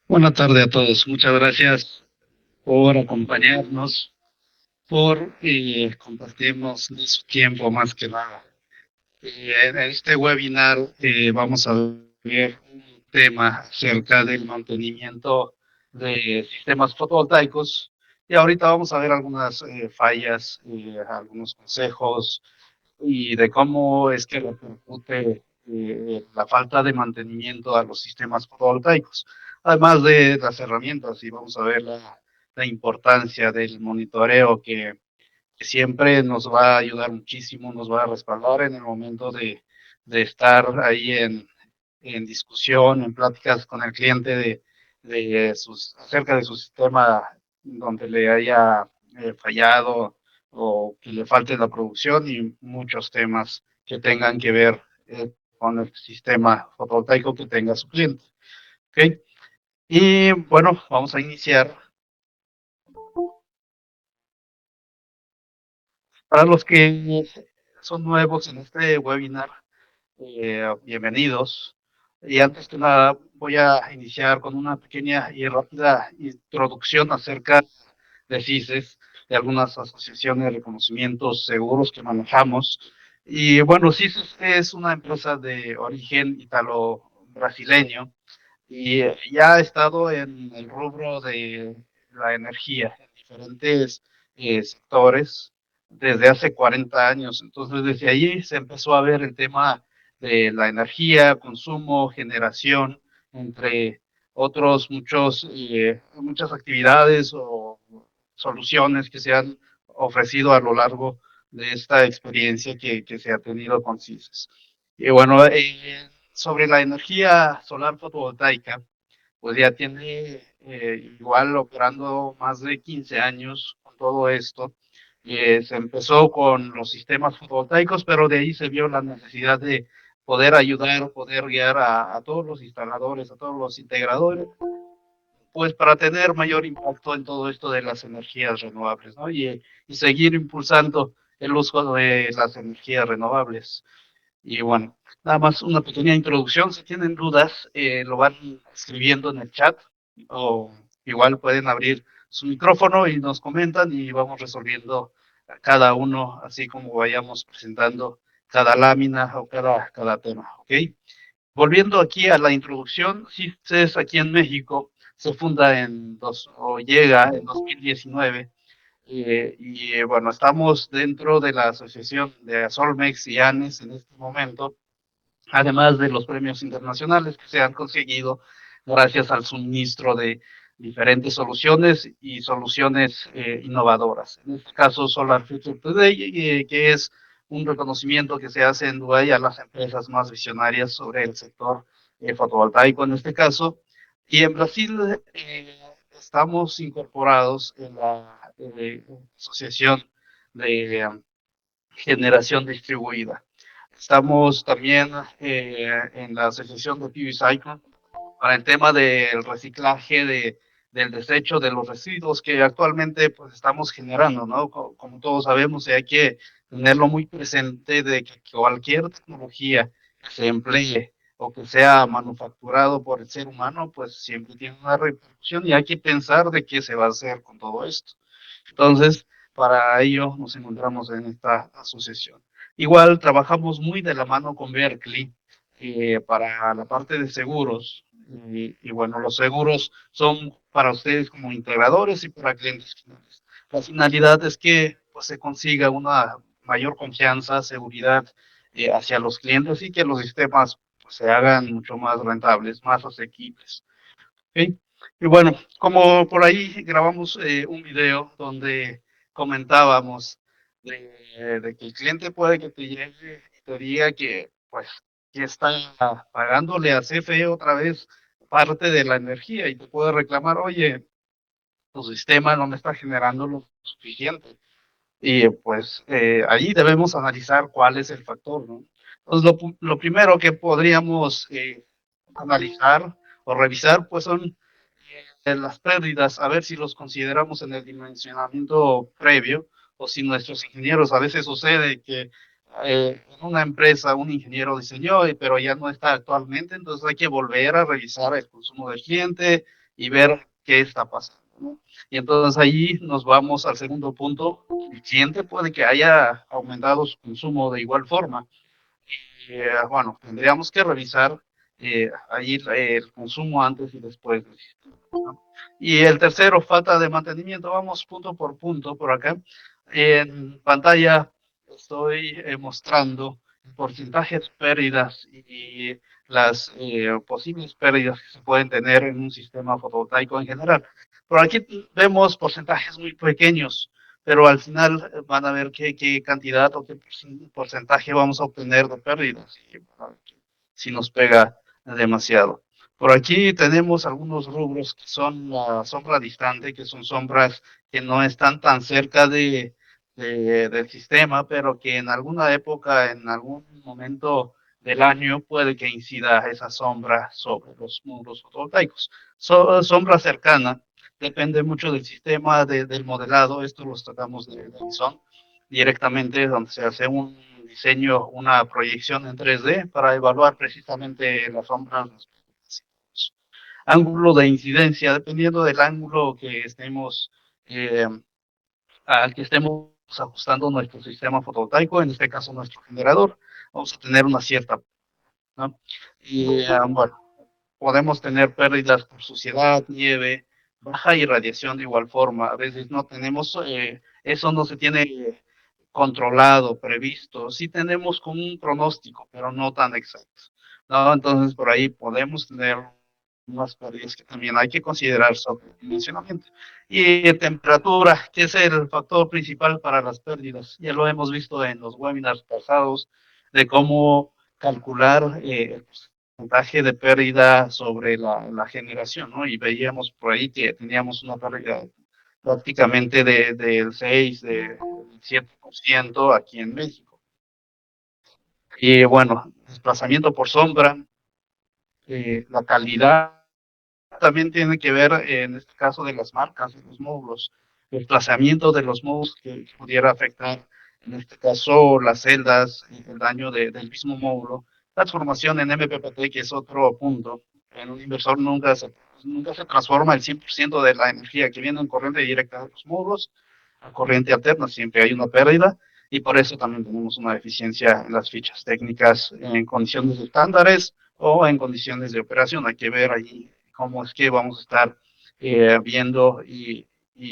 Buenas tardes a todos. Muchas gracias por acompañarnos, por compartirnos de su tiempo más que nada. En este webinar vamos a ver un tema acerca del mantenimiento de sistemas fotovoltaicos y ahorita vamos a ver algunas fallas, algunos consejos y de cómo es que repercute la falta de mantenimiento a los sistemas fotovoltaicos, además de las herramientas, y vamos a ver la importancia del monitoreo que siempre nos va a ayudar muchísimo, nos va a respaldar en el momento de estar ahí en discusión, en pláticas con el cliente acerca de su sistema donde le haya fallado o que le falte la producción y muchos temas que tengan que ver con el sistema fotovoltaico que tenga su cliente. ¿Okay? Y bueno, vamos a iniciar. Para los que son nuevos en este webinar, bienvenidos. Y antes que nada, voy a iniciar con una pequeña y rápida introducción acerca de CISES, de algunas asociaciones de reconocimientos seguros que manejamos. Y bueno, CISES es una empresa de origen italo-brasileño y ya ha estado en el rubro de la energía en diferentes sectores desde hace 40 años. Entonces, desde allí se empezó a ver el tema de la energía, consumo, generación, entre otros muchas actividades o soluciones que se han ofrecido a lo largo de esta experiencia que se ha tenido con CISES. Y bueno, sobre la energía solar fotovoltaica, pues ya tiene igual operando más de 15 años con todo esto. Se empezó con los sistemas fotovoltaicos, pero de ahí se vio la necesidad de poder ayudar, poder guiar a todos los instaladores, a todos los integradores, pues para tener mayor impacto en todo esto de las energías renovables, ¿no? Y seguir impulsando el uso de las energías renovables. Y bueno, nada más una pequeña introducción. Si tienen dudas, lo van escribiendo en el chat o igual pueden abrir su micrófono y nos comentan y vamos resolviendo a cada uno, así como vayamos presentando cada lámina o cada tema, ¿ok? Volviendo aquí a la introducción, CISES aquí en México se funda o llega en 2019 bueno, estamos dentro de la asociación de Asolmex y ANES en este momento, además de los premios internacionales que se han conseguido gracias al suministro de diferentes soluciones y soluciones innovadoras. En este caso, Solar Future Today, que es un reconocimiento que se hace en Dubái a las empresas más visionarias sobre el sector fotovoltaico en este caso. Y en Brasil estamos incorporados en la Asociación de Generación Distribuida. Estamos también en la asociación de PV Cycle para el tema del reciclaje del desecho de los residuos que actualmente pues estamos generando, ¿no? Como todos sabemos, hay que tenerlo muy presente de que cualquier tecnología que se emplee o que sea manufacturado por el ser humano, pues siempre tiene una repercusión y hay que pensar de qué se va a hacer con todo esto. Entonces, para ello nos encontramos en esta asociación. Igual trabajamos muy de la mano con Berkeley para la parte de seguros. Y bueno, los seguros son para ustedes como integradores y para clientes finales. La finalidad es que pues, se consiga una mayor confianza, seguridad hacia los clientes y que los sistemas pues, se hagan mucho más rentables, más asequibles. ¿Okay? Y bueno, como por ahí grabamos un video donde comentábamos de que el cliente puede que te llegue y te diga que pues que está pagándole a CFE otra vez parte de la energía y te puede reclamar, oye, tu sistema no me está generando lo suficiente. Y pues ahí debemos analizar cuál es el factor, ¿no? Entonces, lo primero que podríamos analizar o revisar, pues son las pérdidas, a ver si los consideramos en el dimensionamiento previo o si nuestros ingenieros, a veces sucede que en una empresa un ingeniero diseñó, pero ya no está actualmente, entonces hay que volver a revisar el consumo del cliente, y ver qué está pasando, ¿no? Y entonces ahí nos vamos al segundo punto. El cliente puede que haya aumentado su consumo de igual forma. Bueno, tendríamos que revisar ahí el consumo antes y después del sistema, ¿no? Y el tercero, falta de mantenimiento. Vamos punto por punto por acá. En pantalla estoy mostrando el porcentaje de pérdidas y las posibles pérdidas que se pueden tener en un sistema fotovoltaico en general. Por aquí vemos porcentajes muy pequeños, pero al final van a ver qué cantidad o qué porcentaje vamos a obtener de pérdidas si nos pega demasiado. Por aquí tenemos algunos rubros que son la sombra distante, que son sombras que no están tan cerca del sistema, pero que en alguna época, en algún momento del año, puede que incida esa sombra sobre los muros fotovoltaicos. Sombra cercana depende mucho del sistema, del modelado. Esto los tratamos de ISON directamente, donde se hace un diseño, una proyección en 3D para evaluar precisamente las sombras. Ángulo de incidencia, dependiendo del ángulo que estemos, eh, al que estemos ajustando nuestro sistema fotovoltaico, en este caso nuestro generador, vamos a tener una cierta, ¿no? Y bueno, podemos tener pérdidas por suciedad, nieve, baja irradiación de igual forma. A veces no tenemos, eso no se tiene controlado, previsto. Sí tenemos como un pronóstico, pero no tan exacto, ¿no? Entonces por ahí podemos tener unas pérdidas que también hay que considerar sobre el dimensionamiento. Y temperatura, que es el factor principal para las pérdidas. Ya lo hemos visto en los webinars pasados de cómo calcular el porcentaje de pérdida sobre la generación, ¿no? Y veíamos por ahí que teníamos una pérdida prácticamente del 6, del 7% aquí en México. Y bueno, desplazamiento por sombra, la calidad también tiene que ver en este caso de las marcas, de los módulos, el desplazamiento de los módulos que pudiera afectar, en este caso las celdas, el daño del mismo módulo, transformación en MPPT, que es otro punto. En un inversor nunca se transforma el 100% de la energía que viene en corriente directa de los módulos a corriente alterna, siempre hay una pérdida y por eso también tenemos una deficiencia en las fichas técnicas en condiciones estándares o en condiciones de operación. Hay que ver ahí cómo es que vamos a estar viendo y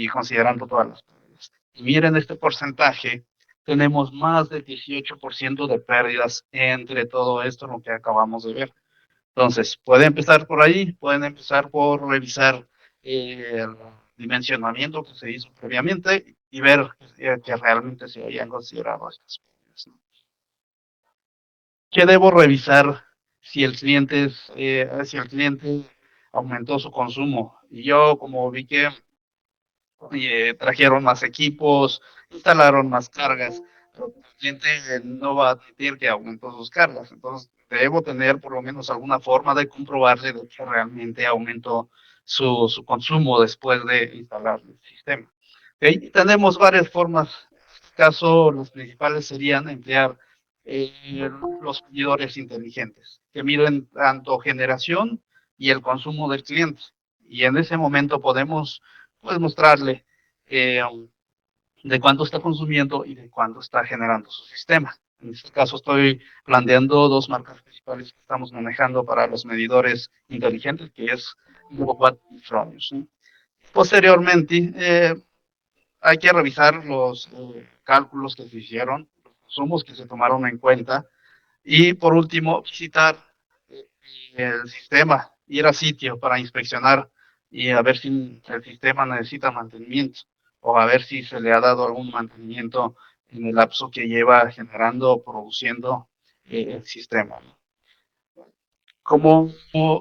considerando todas las pérdidas. Y miren este porcentaje, tenemos más del 18% de pérdidas entre todo esto, lo que acabamos de ver. Entonces, pueden empezar por ahí, pueden empezar por revisar el dimensionamiento que se hizo previamente y ver que realmente se hayan considerado estas pérdidas, ¿no? ¿Qué debo revisar si el cliente aumentó su consumo? Y yo, como vi que trajeron más equipos, instalaron más cargas, pero el cliente no va a admitir que aumentó sus cargas. Entonces, debo tener por lo menos alguna forma de comprobarle de que realmente aumentó su consumo después de instalar el sistema. ¿Okay? Tenemos varias formas. En este caso, las principales serían emplear los medidores inteligentes, que miden tanto generación y el consumo del cliente. Y en ese momento podemos pues, mostrarle eh, de cuánto está consumiendo y de cuánto está generando su sistema. En este caso estoy planteando dos marcas principales que estamos manejando para los medidores inteligentes, que es Watt y Fronius, ¿sí? Posteriormente, hay que revisar los cálculos que se hicieron, los consumos que se tomaron en cuenta y por último, visitar eh, el sistema, ir a sitio para inspeccionar y a ver si el sistema necesita mantenimiento o a ver si se le ha dado algún mantenimiento en el lapso que lleva generando o produciendo el sistema. Como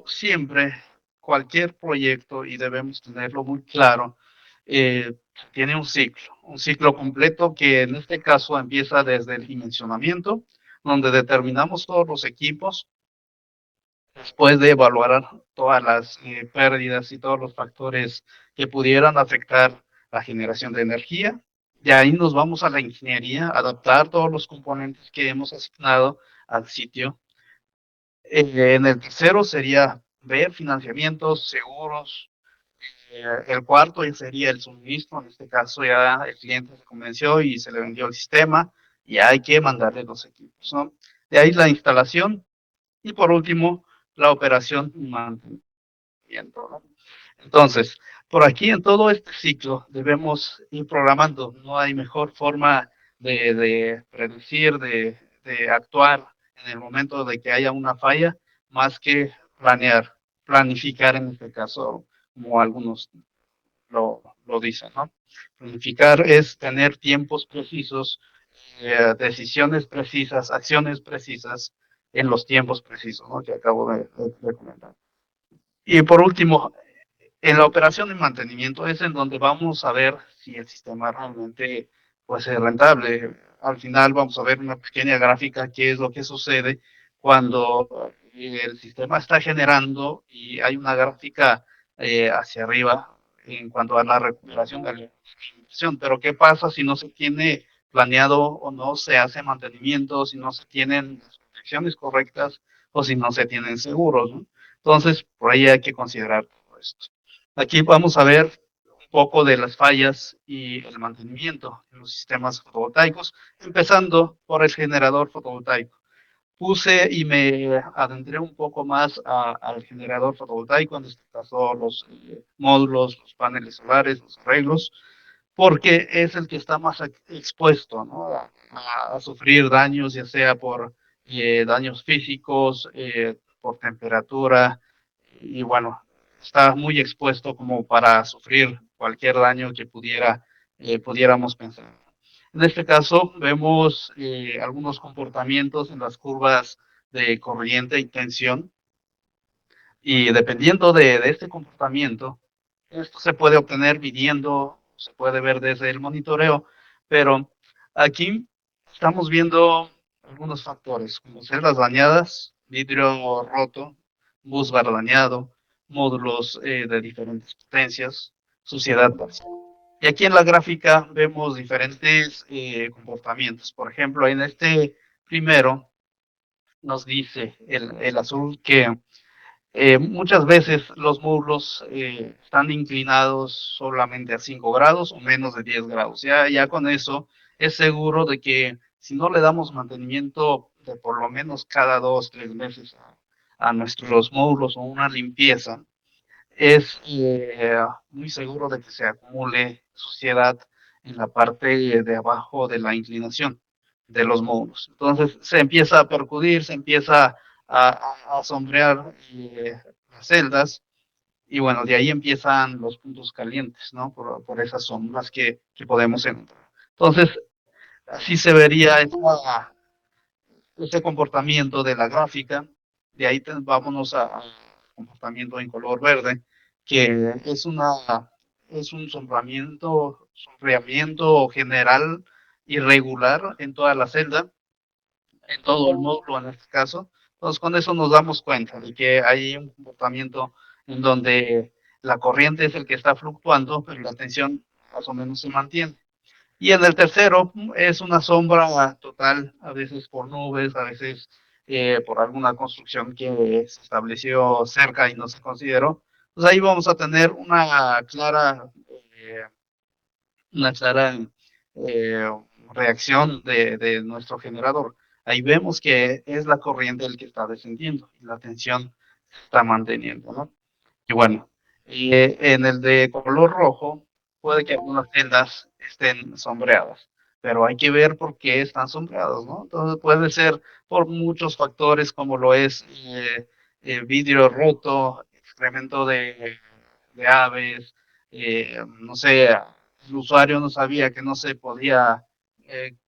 siempre, cualquier proyecto, y debemos tenerlo muy claro, tiene un ciclo completo que en este caso empieza desde el dimensionamiento, donde determinamos todos los equipos, después de evaluar todas las pérdidas y todos los factores que pudieran afectar la generación de energía. De ahí nos vamos a la ingeniería, adaptar todos los componentes que hemos asignado al sitio. En el tercero sería ver financiamientos, seguros, el cuarto sería el suministro. En este caso ya el cliente se convenció y se le vendió el sistema y hay que mandarle los equipos, ¿no? De ahí la instalación y por último la operación y mantenimiento, ¿no? Entonces, por aquí en todo este ciclo debemos ir programando. No hay mejor forma de predecir, de actuar en el momento de que haya una falla, más que planear, planificar en este caso, como algunos lo dicen, ¿no? Planificar es tener tiempos precisos, decisiones precisas, acciones precisas en los tiempos precisos, ¿no? Que acabo de comentar. Y por último, en la operación de mantenimiento es en donde vamos a ver si el sistema realmente pues, es rentable. Al final vamos a ver una pequeña gráfica qué es lo que sucede cuando el sistema está generando y hay una gráfica hacia arriba en cuanto a la recuperación de la inversión. Pero ¿qué pasa si no se tiene planeado o no se hace mantenimiento, si no se tienen las protecciones correctas o si no se tienen seguros, ¿no? Entonces, por ahí hay que considerar todo esto. Aquí vamos a ver un poco de las fallas y el mantenimiento en los sistemas fotovoltaicos, empezando por el generador fotovoltaico. Puse y me adentré un poco más al generador fotovoltaico, en este caso los módulos, los paneles solares, los arreglos, porque es el que está más expuesto, ¿no? A sufrir daños, ya sea por daños físicos, por temperatura, y bueno, está muy expuesto como para sufrir cualquier daño que pudiéramos pensar. En este caso, vemos algunos comportamientos en las curvas de corriente y tensión, y dependiendo de este comportamiento, esto se puede obtener midiendo, se puede ver desde el monitoreo, pero aquí estamos viendo algunos factores, como celdas dañadas, vidrio roto, busbar dañado, módulos de diferentes potencias, suciedad parcial. Y aquí en la gráfica vemos diferentes comportamientos. Por ejemplo, en este primero nos dice el azul que muchas veces los módulos están inclinados solamente a 5 grados o menos de 10 grados. Ya con eso es seguro de que si no le damos mantenimiento de por lo menos cada 2, 3 meses a nuestros módulos o una limpieza, es muy seguro de que se acumule suciedad en la parte de abajo de la inclinación de los módulos. Entonces se empieza a percudir, se empieza a sombrear las celdas y bueno, de ahí empiezan los puntos calientes, ¿no? Por esas sombras que podemos encontrar. Entonces, así se vería ese comportamiento de la gráfica. De ahí vámonos a comportamiento en color verde, que es un sombreamiento general irregular en toda la celda, en todo el módulo en este caso. Entonces, con eso nos damos cuenta de que hay un comportamiento en donde la corriente es el que está fluctuando, pero la tensión más o menos se mantiene. Y en el tercero es una sombra total, a veces por nubes, a veces por alguna construcción que se estableció cerca y no se consideró. Pues ahí vamos a tener una clara eh, reacción de nuestro generador. Ahí vemos que es la corriente el que está descendiendo y la tensión se está manteniendo, ¿no? Y bueno, en el de color rojo puede que algunas celdas estén sombreadas, pero hay que ver por qué están sombreadas, ¿no? Entonces puede ser por muchos factores como lo es vidrio roto, excremento de aves, no sé, el usuario no sabía que no se podía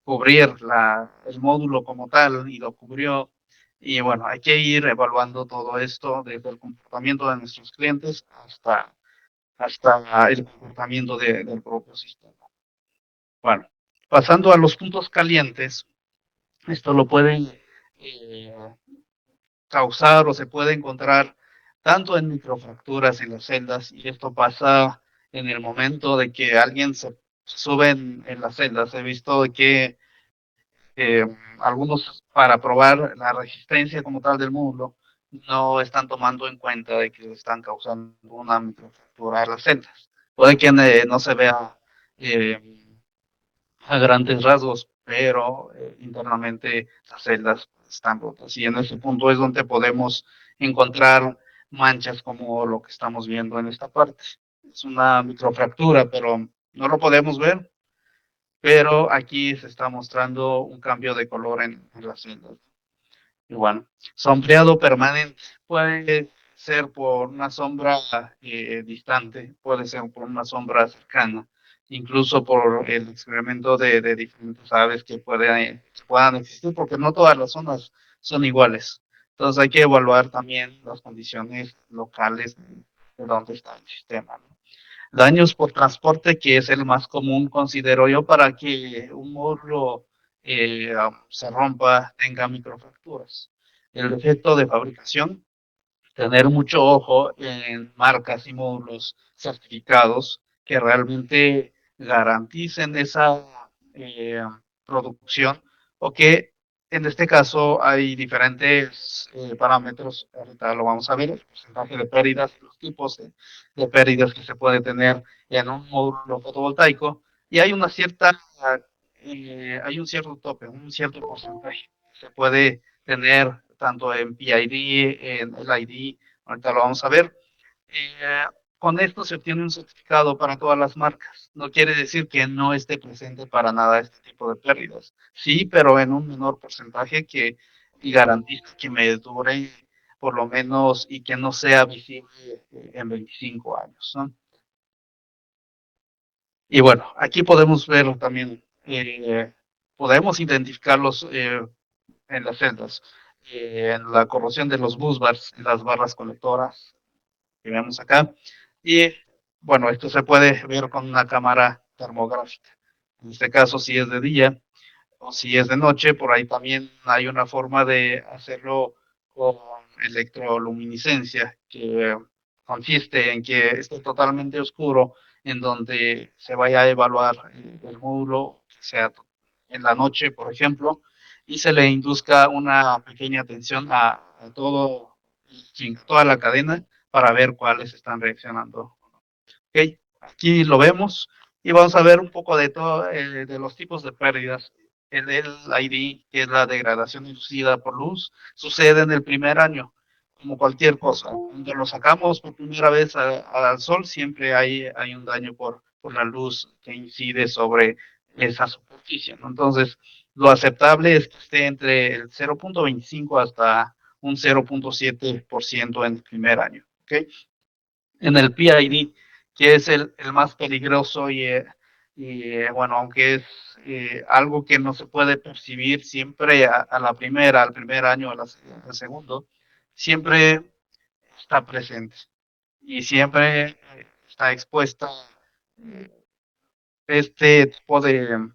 cubrir el módulo como tal y lo cubrió. Y bueno, hay que ir evaluando todo esto desde el comportamiento de nuestros clientes hasta el comportamiento del propio sistema. Bueno, pasando a los puntos calientes, esto lo pueden eh, causar o se puede encontrar tanto en microfracturas en las celdas, y esto pasa en el momento de que alguien se sube en las celdas. He visto de que algunos para probar la resistencia como tal del módulo, no están tomando en cuenta de que están causando una microfractura de las celdas. Puede que no se vea eh, a grandes rasgos, pero internamente las celdas están rotas. Y en ese punto es donde podemos encontrar manchas como lo que estamos viendo en esta parte. Es una microfractura, pero no lo podemos ver, pero aquí se está mostrando un cambio de color en las celdas. Y bueno, sombreado permanente puede ser por una sombra distante, puede ser por una sombra cercana, incluso por el excremento de diferentes aves que puedan existir, porque no todas las zonas son iguales. Entonces hay que evaluar también las condiciones locales de donde está el sistema, ¿no? Daños por transporte, que es el más común, considero yo, para que un módulo se rompa, tenga microfracturas. El defecto de fabricación, tener mucho ojo en marcas y módulos certificados que realmente garanticen esa eh, producción o que en este caso hay diferentes parámetros, ahorita lo vamos a ver, el porcentaje de pérdidas, los tipos de pérdidas que se puede tener en un módulo fotovoltaico y hay una cierta, hay un cierto tope, un cierto porcentaje que se puede tener tanto en PID, en LID, ahorita lo vamos a ver. Eh, con esto se obtiene un certificado para todas las marcas. No quiere decir que no esté presente para nada este tipo de pérdidas. Sí, pero en un menor porcentaje que y garantiza que me dure por lo menos y que no sea visible en 25 años, ¿no? Y bueno, aquí podemos ver también, podemos identificarlos en las celdas, en la corrosión de los bus bars, en las barras colectoras, que vemos acá. Y bueno, esto se puede ver con una cámara termográfica. En este caso, si es de día o si es de noche, por ahí también hay una forma de hacerlo con electroluminiscencia, que consiste en que esté totalmente oscuro, en donde se vaya a evaluar el módulo, que sea en la noche, por ejemplo, y se le induzca una pequeña atención a todo, toda la cadena para ver cuáles están reaccionando. Okay. Aquí lo vemos y vamos a ver un poco de todo, de los tipos de pérdidas. El LID, que es la degradación inducida por luz, sucede en el primer año, como cualquier cosa. Cuando lo sacamos por primera vez al sol, siempre hay un daño por la luz que incide sobre esa superficie, ¿no? Entonces, lo aceptable es que esté entre el 0.25 hasta un 0.7% en el primer año. ¿Okay? En el PID, que es el más peligroso bueno, aunque es algo que no se puede percibir siempre a la primera, al primer año, al segundo, siempre está presente y siempre está expuesta eh, este tipo de,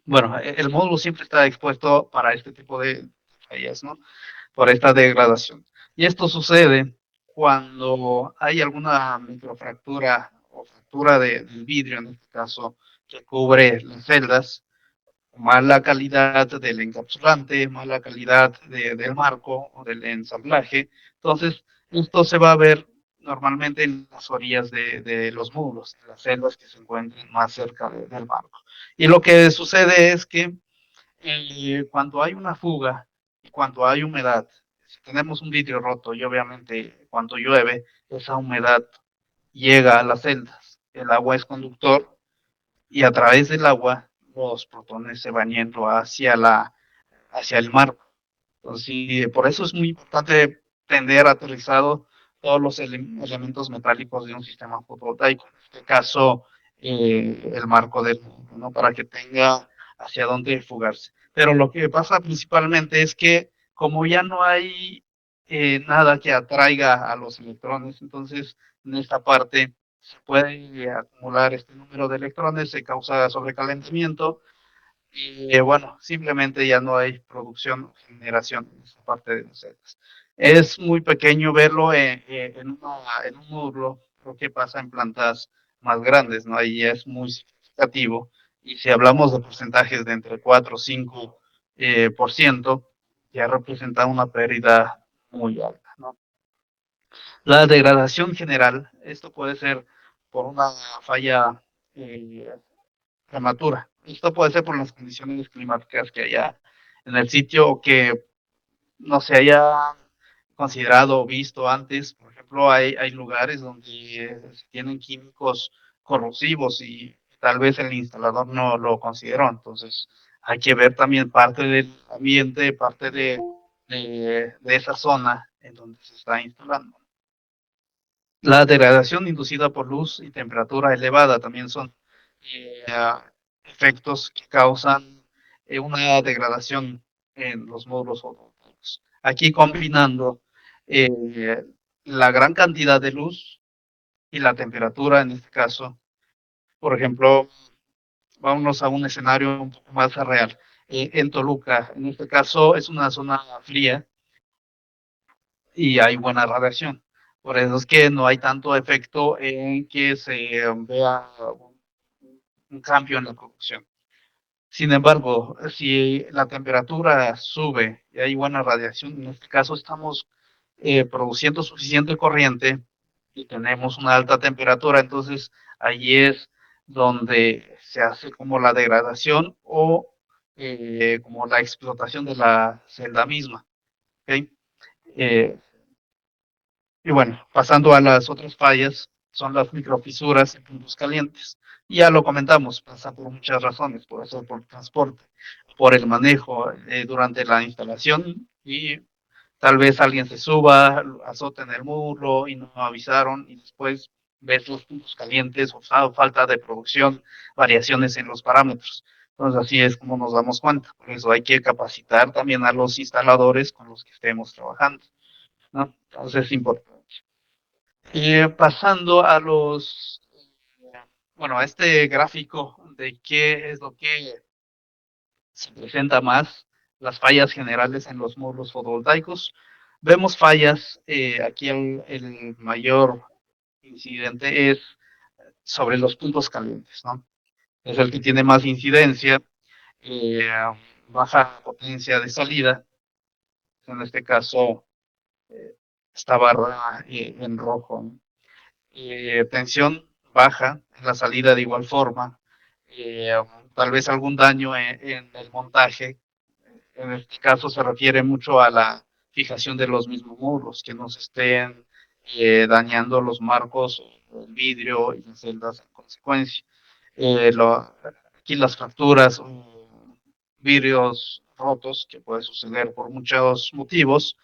bueno, el módulo siempre está expuesto para este tipo de fallas, ¿no? Por esta degradación. Y esto sucede cuando hay alguna microfractura o fractura del vidrio, en este caso, que cubre las celdas, mala calidad del encapsulante, mala calidad del marco o del ensamblaje. Entonces, esto se va a ver normalmente en las orillas de los muros, en las celdas que se encuentran más cerca del marco. Y lo que sucede es que cuando hay una fuga y cuando hay humedad, si tenemos un vidrio roto y obviamente cuando llueve, esa humedad llega a las celdas. El agua es conductor y a través del agua los protones se van yendo hacia el mar. Entonces, sí, por eso es muy importante tener aterrizado todos los elementos metálicos de un sistema fotovoltaico, en este caso el marco del mundo, ¿no? Para que tenga hacia dónde fugarse. Pero lo que pasa principalmente es que como ya no hay nada que atraiga a los electrones, entonces en esta parte se puede acumular este número de electrones, se causa sobrecalentamiento y bueno, simplemente ya no hay producción o generación en esa parte de las celdas. Es muy pequeño verlo en un módulo, lo que pasa en plantas más grandes, ¿no? Ahí es muy significativo. Y si hablamos de porcentajes de entre 4 o 5 por ciento, ya representa una pérdida muy alta, ¿no? La degradación general, esto puede ser por una falla eh, prematura. Esto puede ser por las condiciones climáticas que haya en el sitio o que no se haya considerado o visto antes. Por ejemplo, hay lugares donde se tienen químicos corrosivos y tal vez el instalador no lo consideró. Entonces, hay que ver también parte del ambiente, parte de esa zona en donde se está instalando. La degradación inducida por luz y temperatura elevada también son eh, efectos que causan una degradación en los módulos fotovoltaicos. Aquí combinando eh, la gran cantidad de luz y la temperatura en este caso. Por ejemplo, vámonos a un escenario un poco más real. En Toluca, en este caso es una zona fría y hay buena radiación. Por eso es que no hay tanto efecto en que se vea un cambio en la producción. Sin embargo, si la temperatura sube y hay buena radiación, en este caso estamos produciendo suficiente corriente y tenemos una alta temperatura, entonces ahí es donde se hace como la degradación o como la explotación de la celda misma. ¿Okay? Eh, y bueno, pasando a las otras fallas, son las microfisuras en puntos calientes. Ya lo comentamos, pasa por muchas razones, por eso por transporte, por el manejo durante la instalación y tal vez alguien se suba, azota en el muro y no avisaron y después ves los puntos calientes o falta de producción, variaciones en los parámetros. Entonces así es como nos damos cuenta. Por eso hay que capacitar también a los instaladores con los que estemos trabajando, ¿no? Entonces es importante. Pasando a bueno, a este gráfico de qué es lo que se presenta más, las fallas generales en los módulos fotovoltaicos. Vemos fallas, aquí el mayor incidente es sobre los puntos calientes, ¿no? Es el que tiene más incidencia, eh, baja potencia de salida, en este caso esta barra en rojo, ¿no? Tensión baja en la salida de igual forma, eh, tal vez algún daño en el montaje. En este caso se refiere mucho a la fijación de los mismos muros, que no se estén dañando los marcos, el vidrio y las celdas en consecuencia. Aquí las fracturas, vidrios rotos, que puede suceder por muchos motivos,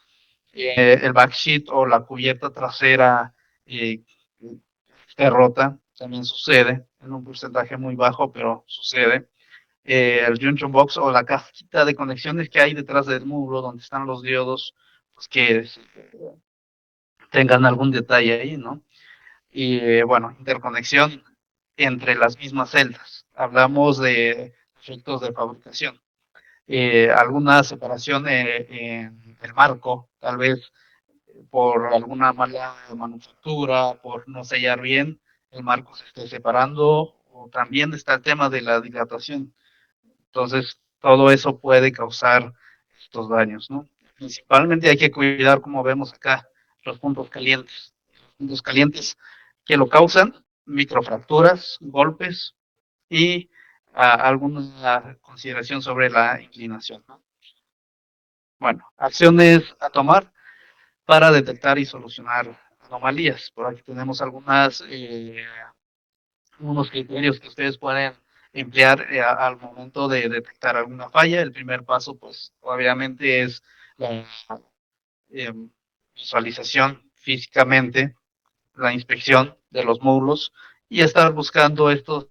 el backsheet o la cubierta trasera eh, esté rota, también sucede, en un porcentaje muy bajo, pero sucede. El junction box o la cajita de conexiones que hay detrás del muro donde están los diodos, pues que tengan algún detalle ahí, ¿no? Y bueno, interconexión entre las mismas celdas. Hablamos de efectos de fabricación. Alguna separación en el marco, tal vez por alguna mala manufactura, por no sellar bien, el marco se esté separando, o también está el tema de la dilatación. Entonces, todo eso puede causar estos daños, ¿no? Principalmente hay que cuidar, como vemos acá, los puntos calientes. Los puntos calientes que lo causan, microfracturas, golpes y alguna consideración sobre la inclinación, ¿no? Bueno, acciones a tomar para detectar y solucionar anomalías. Por aquí tenemos unos criterios que ustedes pueden emplear al momento de detectar alguna falla. El primer paso, pues, obviamente es la eh, visualización físicamente, la inspección de los módulos y estar buscando estos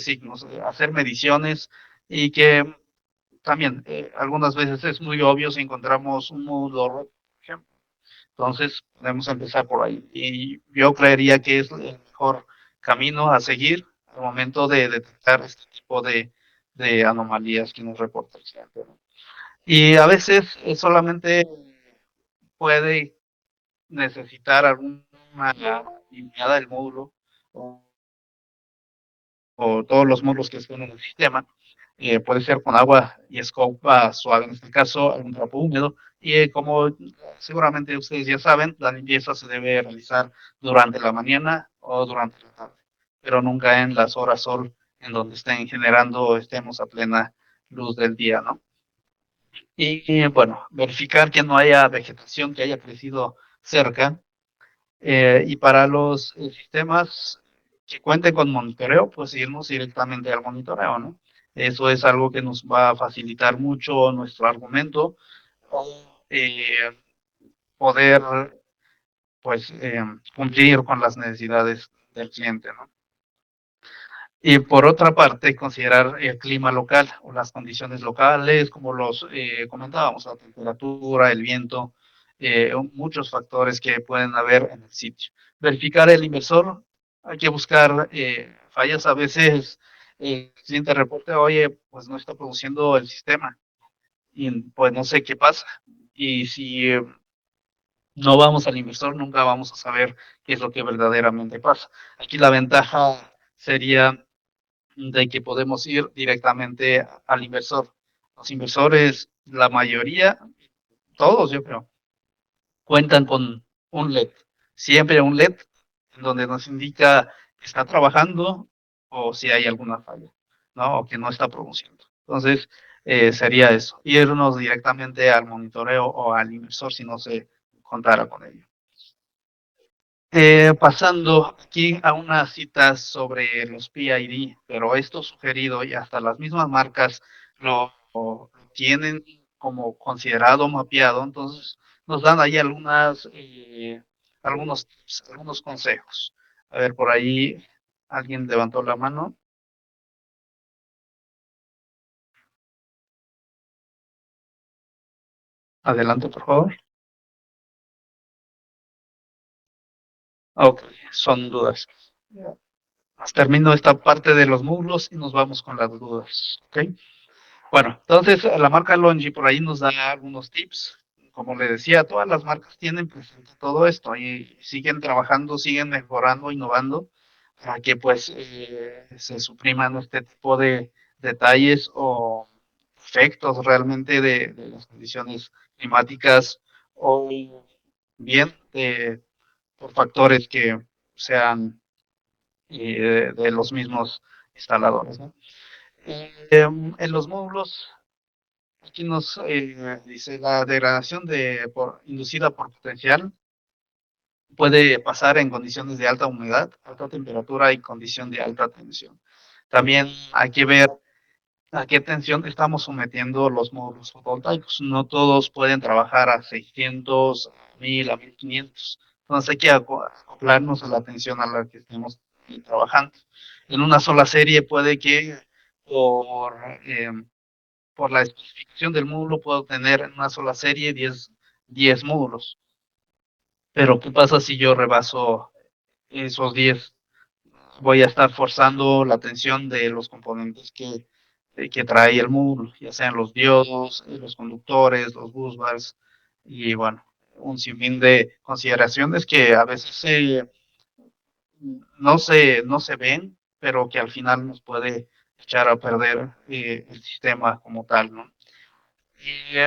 signos, hacer mediciones y que también algunas veces es muy obvio si encontramos un módulo roto, por ejemplo. Entonces, podemos empezar por ahí. Y yo creería que es el mejor camino a seguir al momento de detectar este tipo de anomalías que nos reporta el cliente, ¿no? Y a veces solamente puede necesitar alguna limpiada del módulo o, o todos los módulos que estén en el sistema. puede ser con agua y escoba suave, en este caso, algún trapo húmedo. Y como seguramente ustedes ya saben, la limpieza se debe realizar durante la mañana o durante la tarde, pero nunca en las horas sol en donde estén generando o estemos a plena luz del día, ¿no? Y bueno, verificar que no haya vegetación que haya crecido cerca. Y para los sistemas que cuenten con monitoreo, pues irnos directamente al monitoreo, ¿no? Eso es algo que nos va a facilitar mucho nuestro argumento o poder, pues, cumplir con las necesidades del cliente, ¿no? Y por otra parte, considerar el clima local o las condiciones locales, como los comentábamos, la temperatura, el viento, muchos factores que pueden haber en el sitio. Verificar el inversor, hay que buscar fallas. A veces el cliente reporta, oye, pues no está produciendo el sistema y pues no sé qué pasa. Y si no vamos al inversor, nunca vamos a saber qué es lo que verdaderamente pasa. Aquí la ventaja sería de que podemos ir directamente al inversor. Los inversores, la mayoría, todos yo creo, cuentan con un LED. Siempre un LED en donde nos indica que está trabajando o si hay alguna falla, ¿no? O que no está produciendo. Entonces, sería eso, irnos directamente al monitoreo o al inversor si no se contara con ello. Pasando aquí a una cita sobre los PID, pero esto sugerido y hasta las mismas marcas lo tienen como considerado mapeado, entonces nos dan ahí algunos tips, algunos consejos. A ver, por ahí alguien levantó la mano. Adelante, por favor. Ok, son dudas. Termino esta parte de los muslos y nos vamos con las dudas. ¿Ok? Bueno, entonces la marca Longi por ahí nos da algunos tips. Como le decía, todas las marcas tienen presente todo esto y siguen trabajando, siguen mejorando, innovando para que pues se supriman este tipo de detalles o efectos realmente de las condiciones climáticas o bien por factores que sean de los mismos instaladores, ¿no? En los módulos aquí nos dice la degradación inducida por potencial puede pasar en condiciones de alta humedad, alta temperatura y condición de alta tensión. También hay que ver a qué tensión estamos sometiendo los módulos fotovoltaicos. No todos pueden trabajar a 600, a 1000, a 1500. Entonces hay que acoplarnos a la tensión a la que estemos trabajando. En una sola serie puede que por eh, por la especificación del módulo puedo tener en una sola serie 10 módulos. Pero ¿qué pasa si yo rebaso esos 10? Voy a estar forzando la tensión de los componentes que trae el módulo, ya sean los diodos, los conductores, los busbars y bueno, un sinfín de consideraciones que a veces no se ven, pero que al final nos puede echar a perder el sistema como tal, ¿no? Y,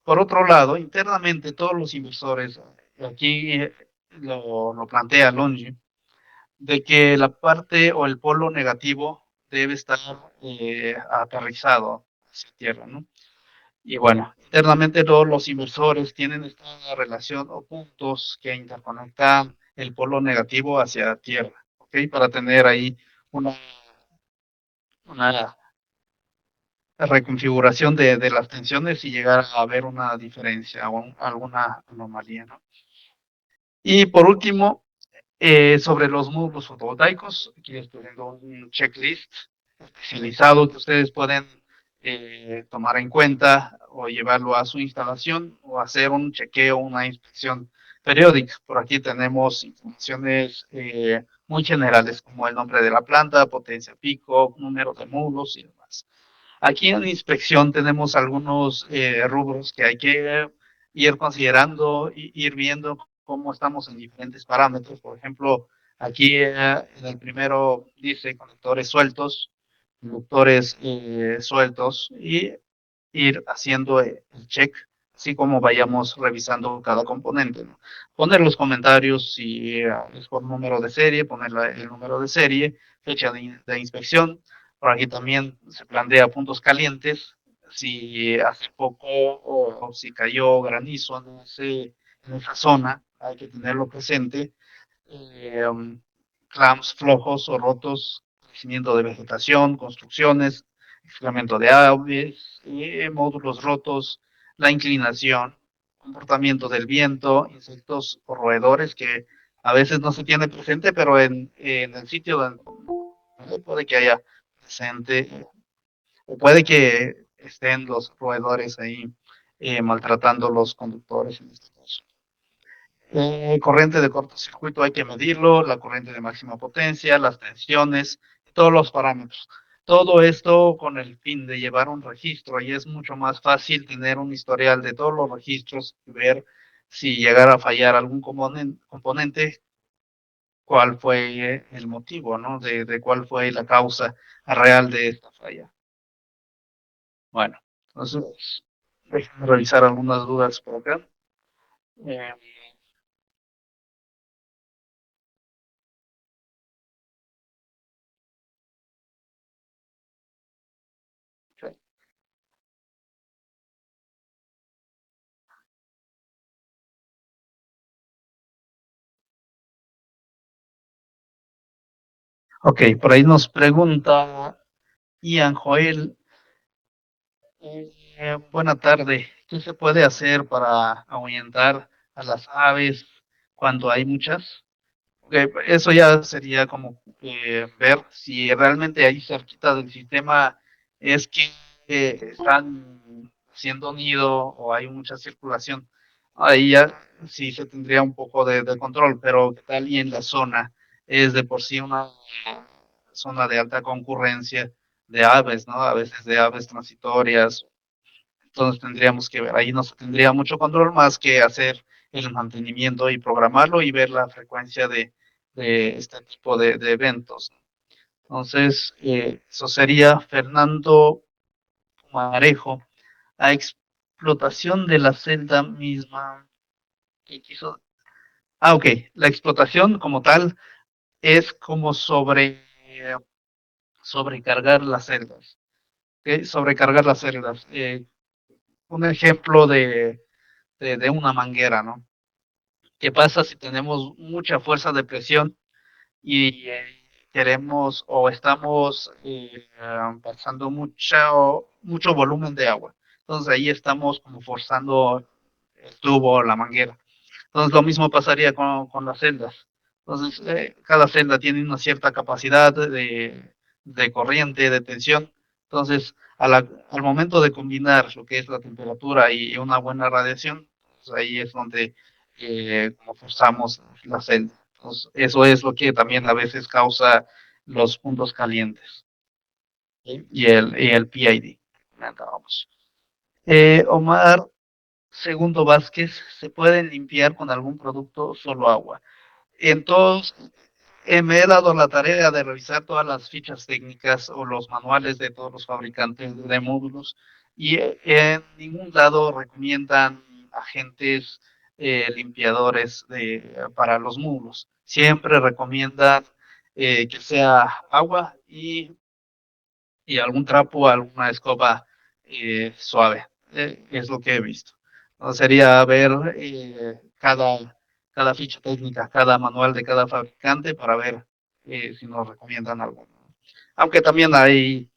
por otro lado, internamente todos los inversores, aquí lo plantea Longi, de que la parte o el polo negativo debe estar aterrizado hacia tierra, ¿no? Y bueno, internamente todos los inversores tienen esta relación o puntos que interconectan el polo negativo hacia tierra, ¿ok? Para tener ahí una, una reconfiguración de las tensiones y llegar a ver una diferencia o alguna anomalía, ¿no? Y por último, sobre los módulos fotovoltaicos, aquí les estoy viendo un checklist especializado que ustedes pueden tomar en cuenta o llevarlo a su instalación o hacer un chequeo, una inspección periódica. Por aquí tenemos informaciones muy generales como el nombre de la planta, potencia pico, número de módulos y demás. Aquí en inspección tenemos algunos rubros que hay que ir considerando, ir viendo cómo estamos en diferentes parámetros. Por ejemplo, aquí en el primero dice conectores sueltos, conductores sueltos y ir haciendo el check, así como vayamos revisando cada componente, ¿no? Poner los comentarios si es por número de serie, poner el número de serie, fecha de inspección. Por aquí también se plantea puntos calientes, si hace poco o si cayó granizo en esa zona, hay que tenerlo presente. Eh, um, Clamps flojos o rotos, crecimiento de vegetación, construcciones, excremento de aves, módulos rotos, la inclinación, comportamiento del viento, insectos o roedores que a veces no se tiene presente, pero en el sitio donde puede que haya presente, o puede que estén los roedores ahí maltratando los conductores en este caso. Corriente de cortocircuito hay que medirlo, la corriente de máxima potencia, las tensiones, todos los parámetros. Todo esto con el fin de llevar un registro y es mucho más fácil tener un historial de todos los registros y ver si llegara a fallar algún componente, cuál fue el motivo, ¿no? De cuál fue la causa real de esta falla. Bueno, entonces, déjenme revisar algunas dudas por acá. Eh, ok, por ahí nos pregunta Ian Joel, buena tarde. ¿Qué se puede hacer para ahuyentar a las aves cuando hay muchas? Eso ya sería como ver si realmente ahí cerquita del sistema es que están haciendo nido o hay mucha circulación. Ahí ya sí se tendría un poco de control, pero ¿qué tal y en la zona? Es de por sí una zona de alta concurrencia de aves, ¿no? A veces de aves transitorias. Entonces tendríamos que ver, ahí no se tendría mucho control más que hacer el mantenimiento y programarlo y ver la frecuencia de este tipo de eventos. Entonces, eso sería Fernando Marejo. La explotación de la celda misma. ¿Qué quiso? Ah, ok. La explotación como tal es como sobrecargar las celdas. ¿Ok? Sobrecargar las celdas. Un ejemplo de una manguera, ¿no? ¿Qué pasa si tenemos mucha fuerza de presión y queremos o estamos pasando mucho volumen de agua? Entonces ahí estamos como forzando el tubo o la manguera. Entonces lo mismo pasaría con las celdas. Entonces cada celda tiene una cierta capacidad de corriente, de tensión. Entonces al momento de combinar lo que es la temperatura y una buena radiación, pues ahí es donde como forzamos la celda. Entonces, eso es lo que también a veces causa los puntos calientes, ¿sí? Y el PID. Comentábamos. Omar Segundo Vázquez, ¿se pueden limpiar con algún producto solo agua? Entonces, me he dado la tarea de revisar todas las fichas técnicas o los manuales de todos los fabricantes de módulos y en ningún lado recomiendan agentes limpiadores para los módulos. Siempre recomiendan que sea agua y algún trapo, alguna escoba suave. Es lo que he visto. ¿No? Sería ver cada ficha técnica, cada manual de cada fabricante para ver si nos recomiendan algo. Aunque también hay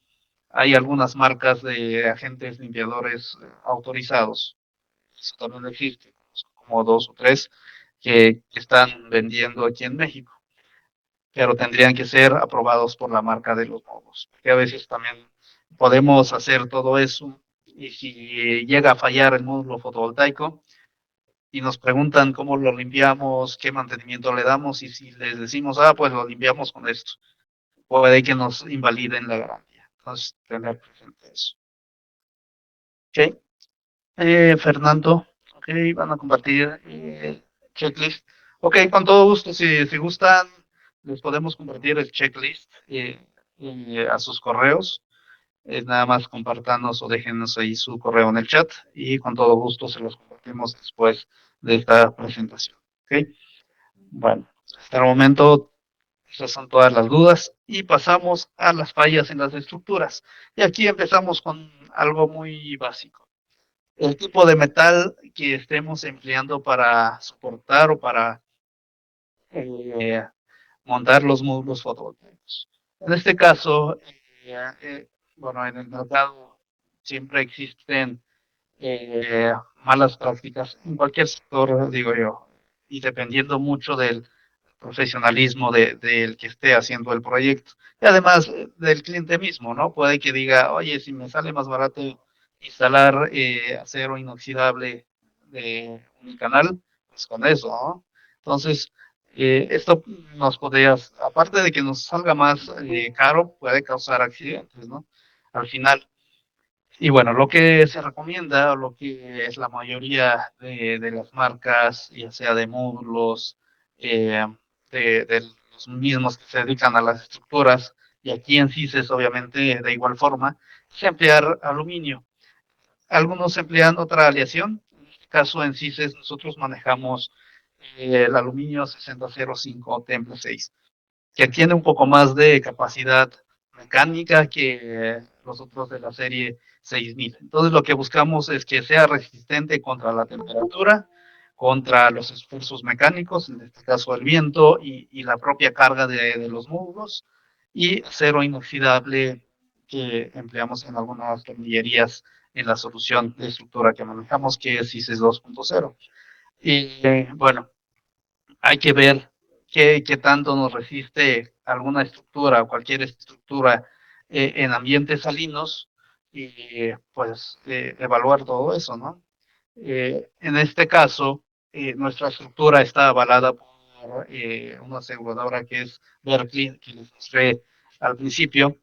algunas marcas de agentes limpiadores autorizados. Eso también existe, como dos o tres que están vendiendo aquí en México, pero tendrían que ser aprobados por la marca de los módulos, porque a veces también podemos hacer todo eso y si llega a fallar el módulo fotovoltaico y nos preguntan cómo lo limpiamos, qué mantenimiento le damos y si les decimos, pues lo limpiamos con esto, puede que nos invaliden la garantía. Entonces, tener presente eso. Ok, Fernando, ok, van a compartir checklist. Ok, con todo gusto, si gustan, les podemos compartir el checklist. a sus correos. Nada más compartanos o déjenos ahí su correo en el chat y con todo gusto se los compartimos después de esta presentación. ¿Ok? Bueno, hasta el momento esas son todas las dudas y pasamos a las fallas en las estructuras. Y aquí empezamos con algo muy básico. El tipo de metal que estemos empleando para soportar o para eh, montar los módulos fotovoltaicos. En este caso, bueno, en el mercado siempre existen malas prácticas en cualquier sector, digo yo, y dependiendo mucho del profesionalismo del que esté haciendo el proyecto. Y además del cliente mismo, ¿no? Puede que diga, oye, si me sale más barato instalar acero inoxidable de un canal, pues con eso, ¿no? Entonces, esto nos podría, aparte de que nos salga más caro, puede causar accidentes, ¿no? Al final. Y bueno, lo que se recomienda, o lo que es la mayoría de las marcas, ya sea de módulos, eh, de los mismos que se dedican a las estructuras, y aquí en CISES obviamente de igual forma, es emplear aluminio. Algunos emplean otra aleación, en este caso en CISES nosotros manejamos el aluminio 6005 Temple 6, que tiene un poco más de capacidad mecánica que los otros de la serie 6000. Entonces lo que buscamos es que sea resistente contra la temperatura, contra los esfuerzos mecánicos, en este caso el viento y la propia carga de los módulos, y acero inoxidable que empleamos en algunas tornillerías en la solución de estructura que manejamos, que es ICES 2.0. Y bueno, hay que ver qué tanto nos resiste alguna estructura o cualquier estructura en ambientes salinos y pues evaluar todo eso, ¿no? En este caso, nuestra estructura está avalada por una aseguradora que es Berkeley, que les mostré al principio,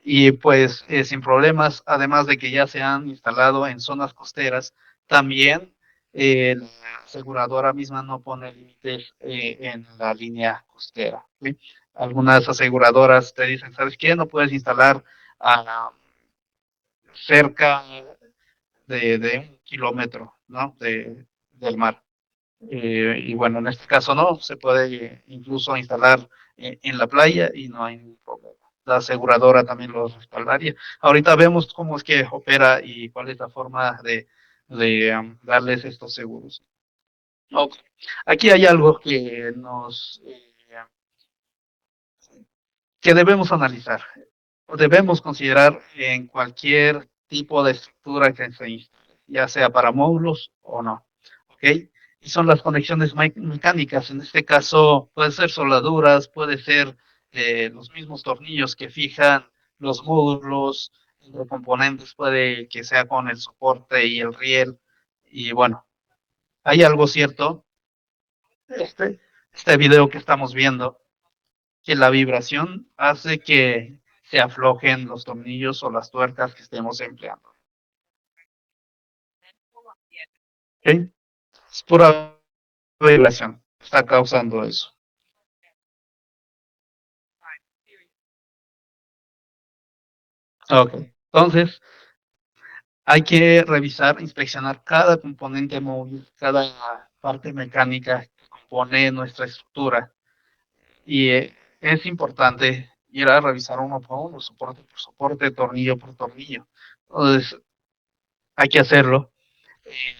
y pues sin problemas, además de que ya se han instalado en zonas costeras, también la aseguradora misma no pone límites en la línea costera. ¿Sí? Algunas aseguradoras te dicen, ¿sabes qué? No puedes instalar cerca de 1 kilómetro, ¿no? Del mar. Y bueno, en este caso no, se puede incluso instalar en la playa y no hay ningún problema. La aseguradora también lo respaldaría. Ahorita vemos cómo es que opera y cuál es la forma de darles estos seguros. Okay. Aquí hay algo que que debemos analizar, o debemos considerar en cualquier tipo de estructura que se instale, ya sea para módulos o no. ¿Ok? Y son las conexiones mecánicas. En este caso, puede ser soldaduras, puede ser los mismos tornillos que fijan los módulos, los componentes, puede que sea con el soporte y el riel. Y bueno, hay algo cierto. Este video que estamos viendo, que la vibración hace que se aflojen los tornillos o las tuercas que estemos empleando. ¿Ok? Es pura vibración, está causando eso. Ok, entonces hay que revisar, inspeccionar cada componente móvil, cada parte mecánica que compone nuestra estructura. Y es importante ir a revisar uno por uno, soporte por soporte, tornillo por tornillo. Entonces hay que hacerlo. Eh,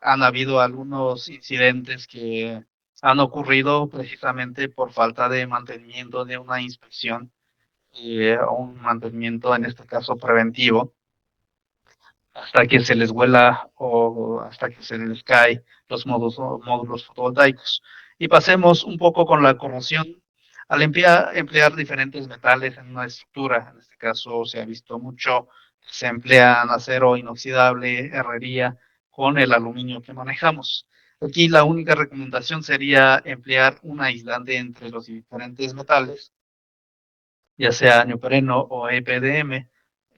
Han habido algunos incidentes que han ocurrido precisamente por falta de mantenimiento de una inspección, o un mantenimiento en este caso preventivo, hasta que se les vuela o hasta que se les cae los módulos fotovoltaicos. Y pasemos un poco con la corrosión. Al emplear diferentes metales en una estructura, en este caso se ha visto mucho, se emplean acero inoxidable, herrería, con el aluminio que manejamos. Aquí la única recomendación sería emplear un aislante entre los diferentes metales, ya sea neopreno o EPDM.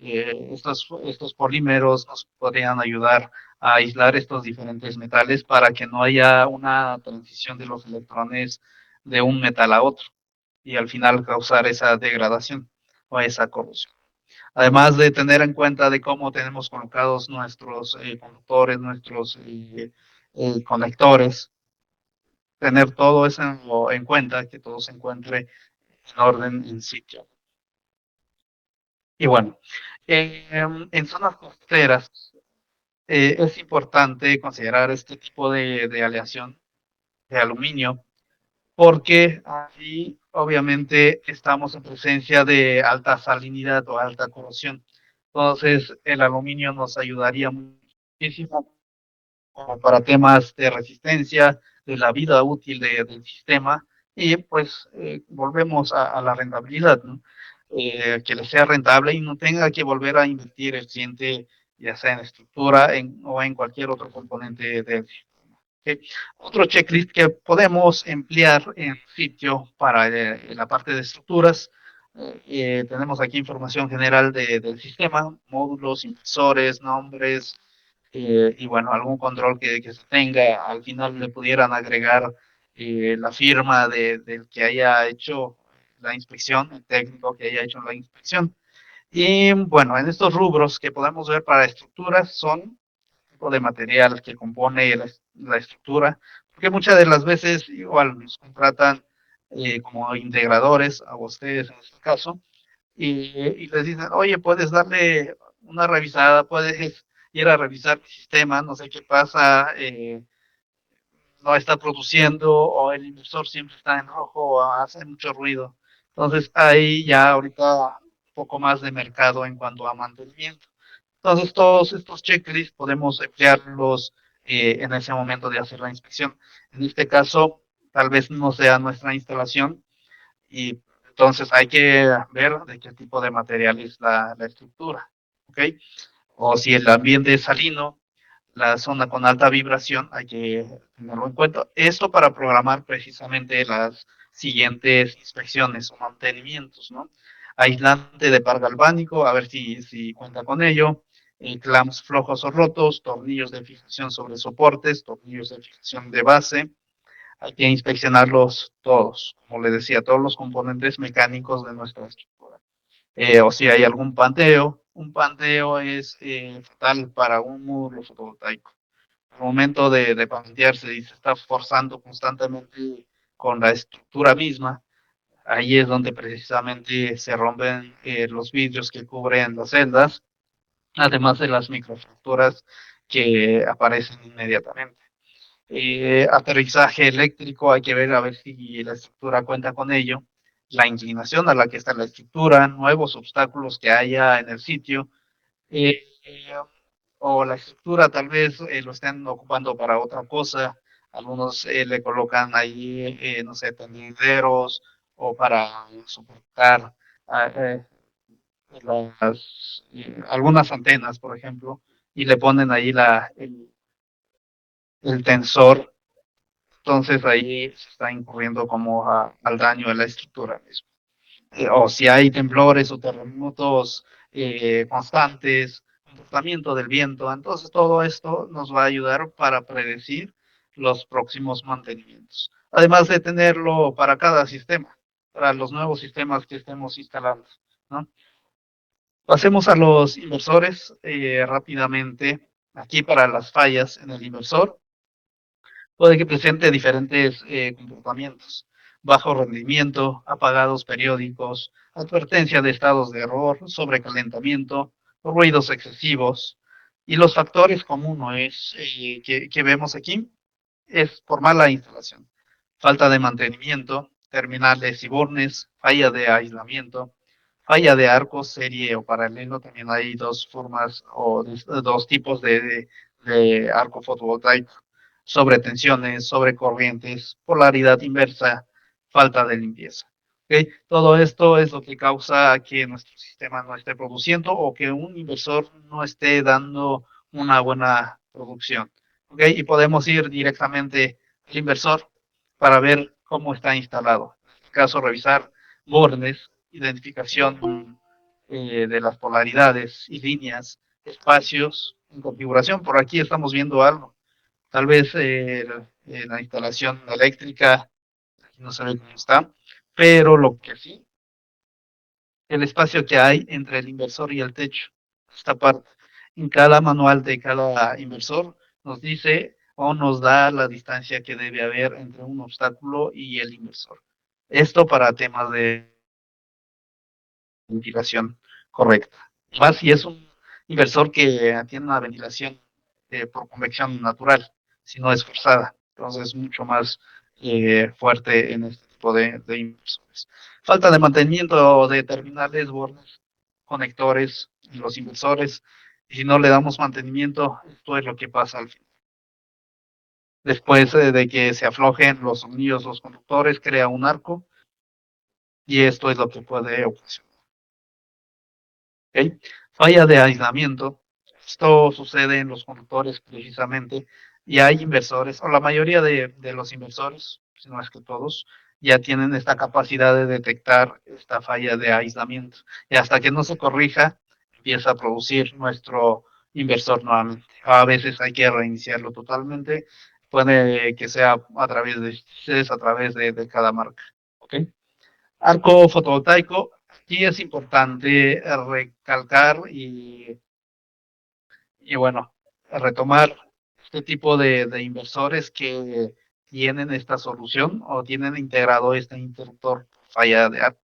Estos polímeros nos podrían ayudar a aislar estos diferentes metales para que no haya una transición de los electrones de un metal a otro. y al final causar esa degradación o esa corrosión. Además de tener en cuenta de cómo tenemos colocados nuestros conductores, nuestros conectores, tener todo eso en cuenta, que todo se encuentre en orden en sitio. Y bueno, en zonas costeras es importante considerar este tipo de aleación de aluminio porque ahí obviamente estamos en presencia de alta salinidad o alta corrosión. Entonces el aluminio nos ayudaría muchísimo como para temas de resistencia, de la vida útil del sistema y pues volvemos a la rentabilidad, ¿no? Que le sea rentable y no tenga que volver a invertir el cliente ya sea en estructura o en cualquier otro componente del sistema. ¿Okay? Otro checklist que podemos emplear en sitio para la parte de estructuras. Tenemos aquí información general del sistema, módulos, inversores, nombres, y bueno, algún control que se tenga. Al final le pudieran agregar la firma del que haya hecho la inspección, el técnico que haya hecho la inspección. Y bueno, en estos rubros que podemos ver para estructuras son tipo de material que compone la estructura, porque muchas de las veces igual nos contratan como integradores, a ustedes en este caso, y les dicen, oye, puedes darle una revisada, puedes ir a revisar el sistema, no sé qué pasa, no está produciendo o el inversor siempre está en rojo o hace mucho ruido. Entonces hay ya ahorita un poco más de mercado en cuanto a mantenimiento. Entonces todos estos checklists podemos emplearlos en ese momento de hacer la inspección. En este caso, tal vez no sea nuestra instalación y entonces hay que ver de qué tipo de material es la estructura. ¿Ok? O si el ambiente es salino, la zona con alta vibración, hay que tenerlo en cuenta. Esto para programar precisamente las siguientes inspecciones o mantenimientos, ¿no? Aislante de par galvánico, a ver si cuenta con ello. Clamps flojos o rotos, tornillos de fijación sobre soportes, tornillos de fijación de base. Hay que inspeccionarlos todos, como le decía, todos los componentes mecánicos de nuestra estructura. O si hay algún panteo. Un panteo es fatal para un módulo fotovoltaico. Al momento de pantearse y se está forzando constantemente con la estructura misma, ahí es donde precisamente se rompen los vidrios que cubren las celdas, además de las microfracturas que aparecen inmediatamente. Aterrizaje eléctrico, hay que ver a ver si la estructura cuenta con ello, la inclinación a la que está la estructura, nuevos obstáculos que haya en el sitio, eh, eh, o la estructura tal vez lo estén ocupando para otra cosa, algunos le colocan ahí, no sé, tendideros o para soportar eh, algunas antenas, por ejemplo, y le ponen ahí el tensor. Entonces ahí se está incurriendo como al daño de la estructura misma. O si hay temblores o terremotos constantes, comportamiento del viento, entonces todo esto nos va a ayudar para predecir los próximos mantenimientos. Además de tenerlo para cada sistema, para los nuevos sistemas que estemos instalando, ¿no? Pasemos a los inversores rápidamente. Aquí para las fallas en el inversor, puede que presente diferentes comportamientos, bajo rendimiento, apagados periódicos, advertencia de estados de error, sobrecalentamiento, ruidos excesivos. Y los factores comunes que vemos aquí es por mala instalación, falta de mantenimiento, terminales y bornes, falla de aislamiento, falla de arco, serie o paralelo. También hay dos formas o dos tipos de arco fotovoltaico: sobretensiones, sobrecorrientes, polaridad inversa, falta de limpieza. ¿Okay? Todo esto es lo que causa que nuestro sistema no esté produciendo o que un inversor no esté dando una buena producción. ¿Okay? Y podemos ir directamente al inversor para ver cómo está instalado. En este caso, revisar bordes, identificación de las polaridades y líneas, espacios en configuración. Por aquí estamos viendo algo. Tal vez la instalación eléctrica, aquí no se ve cómo está, pero lo que sí, el espacio que hay entre el inversor y el techo, esta parte, en cada manual de cada inversor nos dice o nos da la distancia que debe haber entre un obstáculo y el inversor. Esto para temas de ventilación correcta. Más si es un inversor que tiene una ventilación por convección natural, si no es forzada. Entonces es mucho más fuerte en este tipo de inversores. Falta de mantenimiento de terminales, bornes, conectores, los inversores. Y si no le damos mantenimiento, esto es lo que pasa al final. Después de que se aflojen los tornillos, los conductores, crea un arco y esto es lo que puede ocasionar. ¿Okay? Falla de aislamiento. Esto sucede en los conductores precisamente y hay inversores, o la mayoría de los inversores, si no es que todos, ya tienen esta capacidad de detectar esta falla de aislamiento. Y hasta que no se corrija, empieza a producir nuestro inversor nuevamente. A veces hay que reiniciarlo totalmente. Puede que sea a través a través de cada marca. ¿Okay? Arco fotovoltaico, aquí es importante recalcar y bueno, retomar este tipo de inversores que tienen esta solución o tienen integrado este interruptor falla de arco.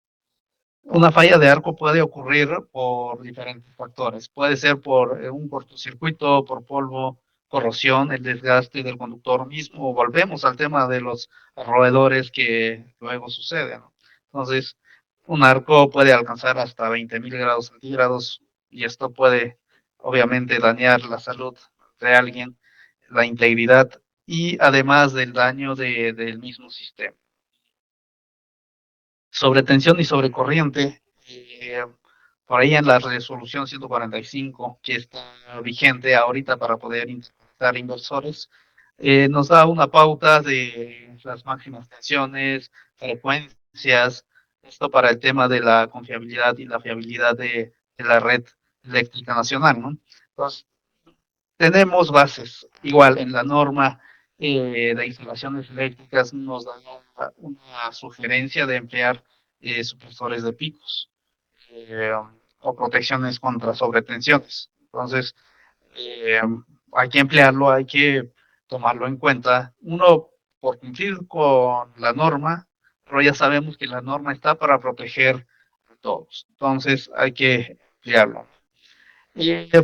Una falla de arco puede ocurrir por diferentes factores. Puede ser por un cortocircuito, por polvo, corrosión, el desgaste del conductor mismo. Volvemos al tema de los roedores que luego suceden, ¿no? Entonces, un arco puede alcanzar hasta 20.000 grados centígrados y esto puede, obviamente, dañar la salud de alguien, la integridad y además del daño del mismo sistema. Sobre tensión y sobre corriente, por ahí en la resolución 145 que está vigente ahorita para poder interpretar inversores, nos da una pauta de las máximas tensiones, frecuencias, esto para el tema de la confiabilidad y la fiabilidad de la red eléctrica nacional, ¿no? Entonces, tenemos bases, igual en la norma de instalaciones eléctricas nos da una sugerencia de emplear supresores de picos eh, o protecciones contra sobretensiones. Entonces, eh, hay que emplearlo, hay que tomarlo en cuenta. Uno, por cumplir con la norma, pero ya sabemos que la norma está para proteger a todos. Entonces, hay que emplearlo.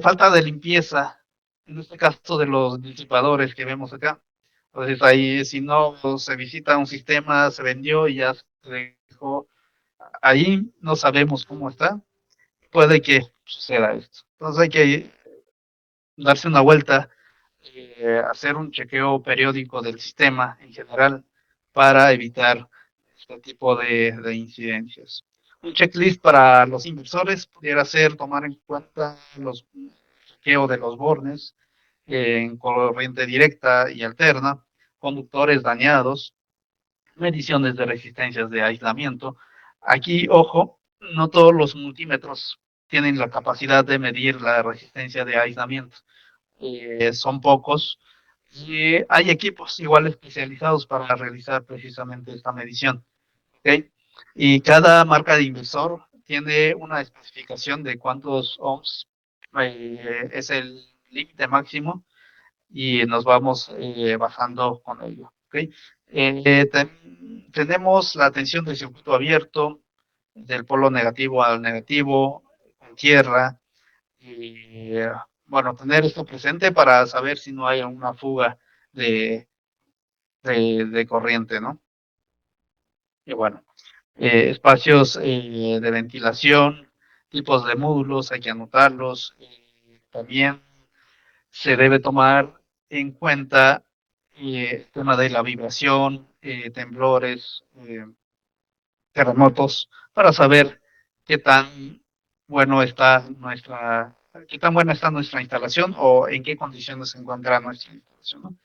Falta de limpieza, en este caso de los disipadores que vemos acá. Entonces ahí si no se visita un sistema, se vendió y ya se dejó, ahí no sabemos cómo está, puede que suceda esto. Entonces hay que darse una vuelta, hacer un chequeo periódico del sistema en general para evitar este tipo de incidencias. Un checklist para los inversores pudiera ser tomar en cuenta los chequeo de los bornes en corriente directa y alterna, conductores dañados, mediciones de resistencias de aislamiento. Aquí, ojo, no todos los multímetros tienen la capacidad de medir la resistencia de aislamiento. Son pocos y hay equipos igual especializados para realizar precisamente esta medición. ¿Okay? Y cada marca de inversor tiene una especificación de cuántos ohms es el límite máximo y nos vamos bajando con ello. ¿Okay? Tenemos la tensión del circuito abierto, del polo negativo al negativo, con tierra, y bueno, tener esto presente para saber si no hay una fuga de, de corriente, ¿no? Y bueno, espacios de ventilación, tipos de módulos, hay que anotarlos. También se debe tomar en cuenta el tema de la vibración, temblores, terremotos, para saber qué tan bueno está qué tan buena está nuestra instalación o en qué condiciones se encuentra nuestra instalación, ¿no?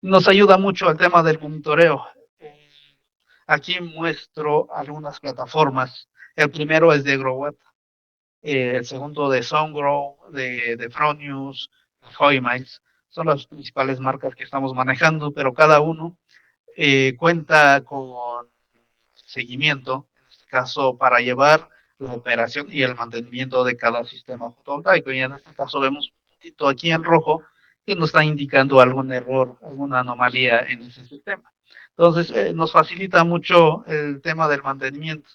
Nos ayuda mucho el tema del monitoreo. Aquí muestro algunas plataformas. El primero es de GrowWeb, el segundo de SoundGrow, de Fronius, de Hoymiles. Son las principales marcas que estamos manejando, pero cada uno cuenta con seguimiento, en este caso para llevar la operación y el mantenimiento de cada sistema fotovoltaico. Y en este caso vemos un puntito aquí en rojo que nos está indicando algún error, alguna anomalía en ese sistema. Entonces, nos facilita mucho el tema del mantenimiento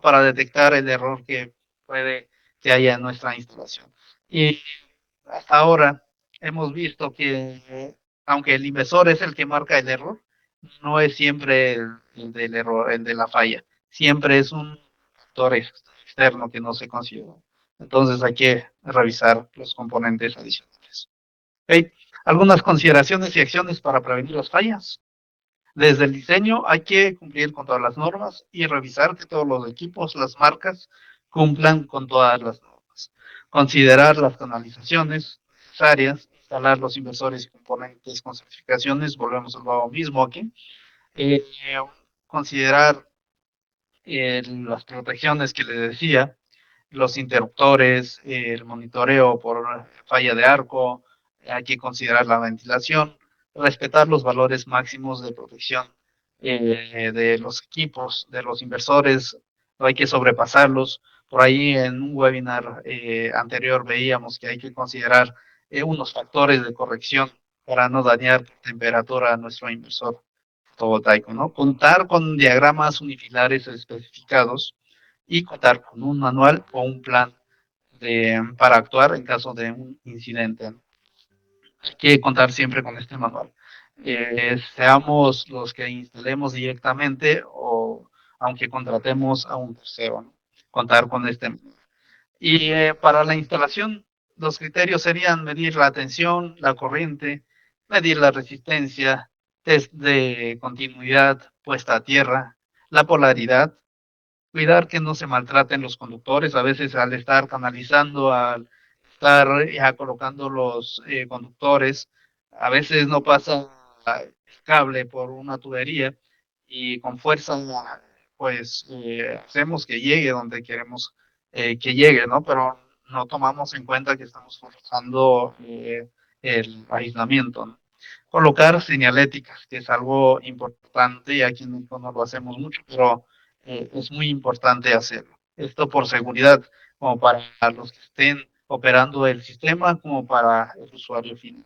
para detectar el error que puede que haya en nuestra instalación. Y hasta ahora hemos visto que, aunque el inversor es el que marca el error, no es siempre el del error, el de la falla. Siempre es un factor externo que no se considera. Entonces hay que revisar los componentes adicionales. ¿Okay? Algunas consideraciones y acciones para prevenir las fallas. Desde el diseño hay que cumplir con todas las normas y revisar que todos los equipos, las marcas, cumplan con todas las normas. Considerar las canalizaciones necesarias, instalar los inversores y componentes con certificaciones, volvemos a lo mismo aquí. Eh, considerar las protecciones que les decía, los interruptores, el monitoreo por falla de arco, hay que considerar la ventilación, respetar los valores máximos de protección de los equipos, de los inversores, no hay que sobrepasarlos. Por ahí en un webinar anterior veíamos que hay que considerar unos factores de corrección para no dañar por temperatura a nuestro inversor fotovoltaico, ¿no? Contar con diagramas unifilares especificados y contar con un manual o un plan para actuar en caso de un incidente. Hay que contar siempre con este manual. Seamos los que instalemos directamente o aunque contratemos a un tercero, ¿no? Contar con este. Y para la instalación, los criterios serían medir la tensión, la corriente, medir la resistencia, test de continuidad puesta a tierra, la polaridad, cuidar que no se maltraten los conductores, a veces al estar canalizando, al estar ya colocando los conductores, a veces no pasa el cable por una tubería y con fuerza pues hacemos que llegue donde queremos que llegue, ¿no? Pero no tomamos en cuenta que estamos forzando el aislamiento, ¿no? Colocar señaléticas, que es algo importante y aquí en México no lo hacemos mucho, pero es muy importante hacerlo. Esto por seguridad, como para los que estén operando el sistema, como para el usuario final.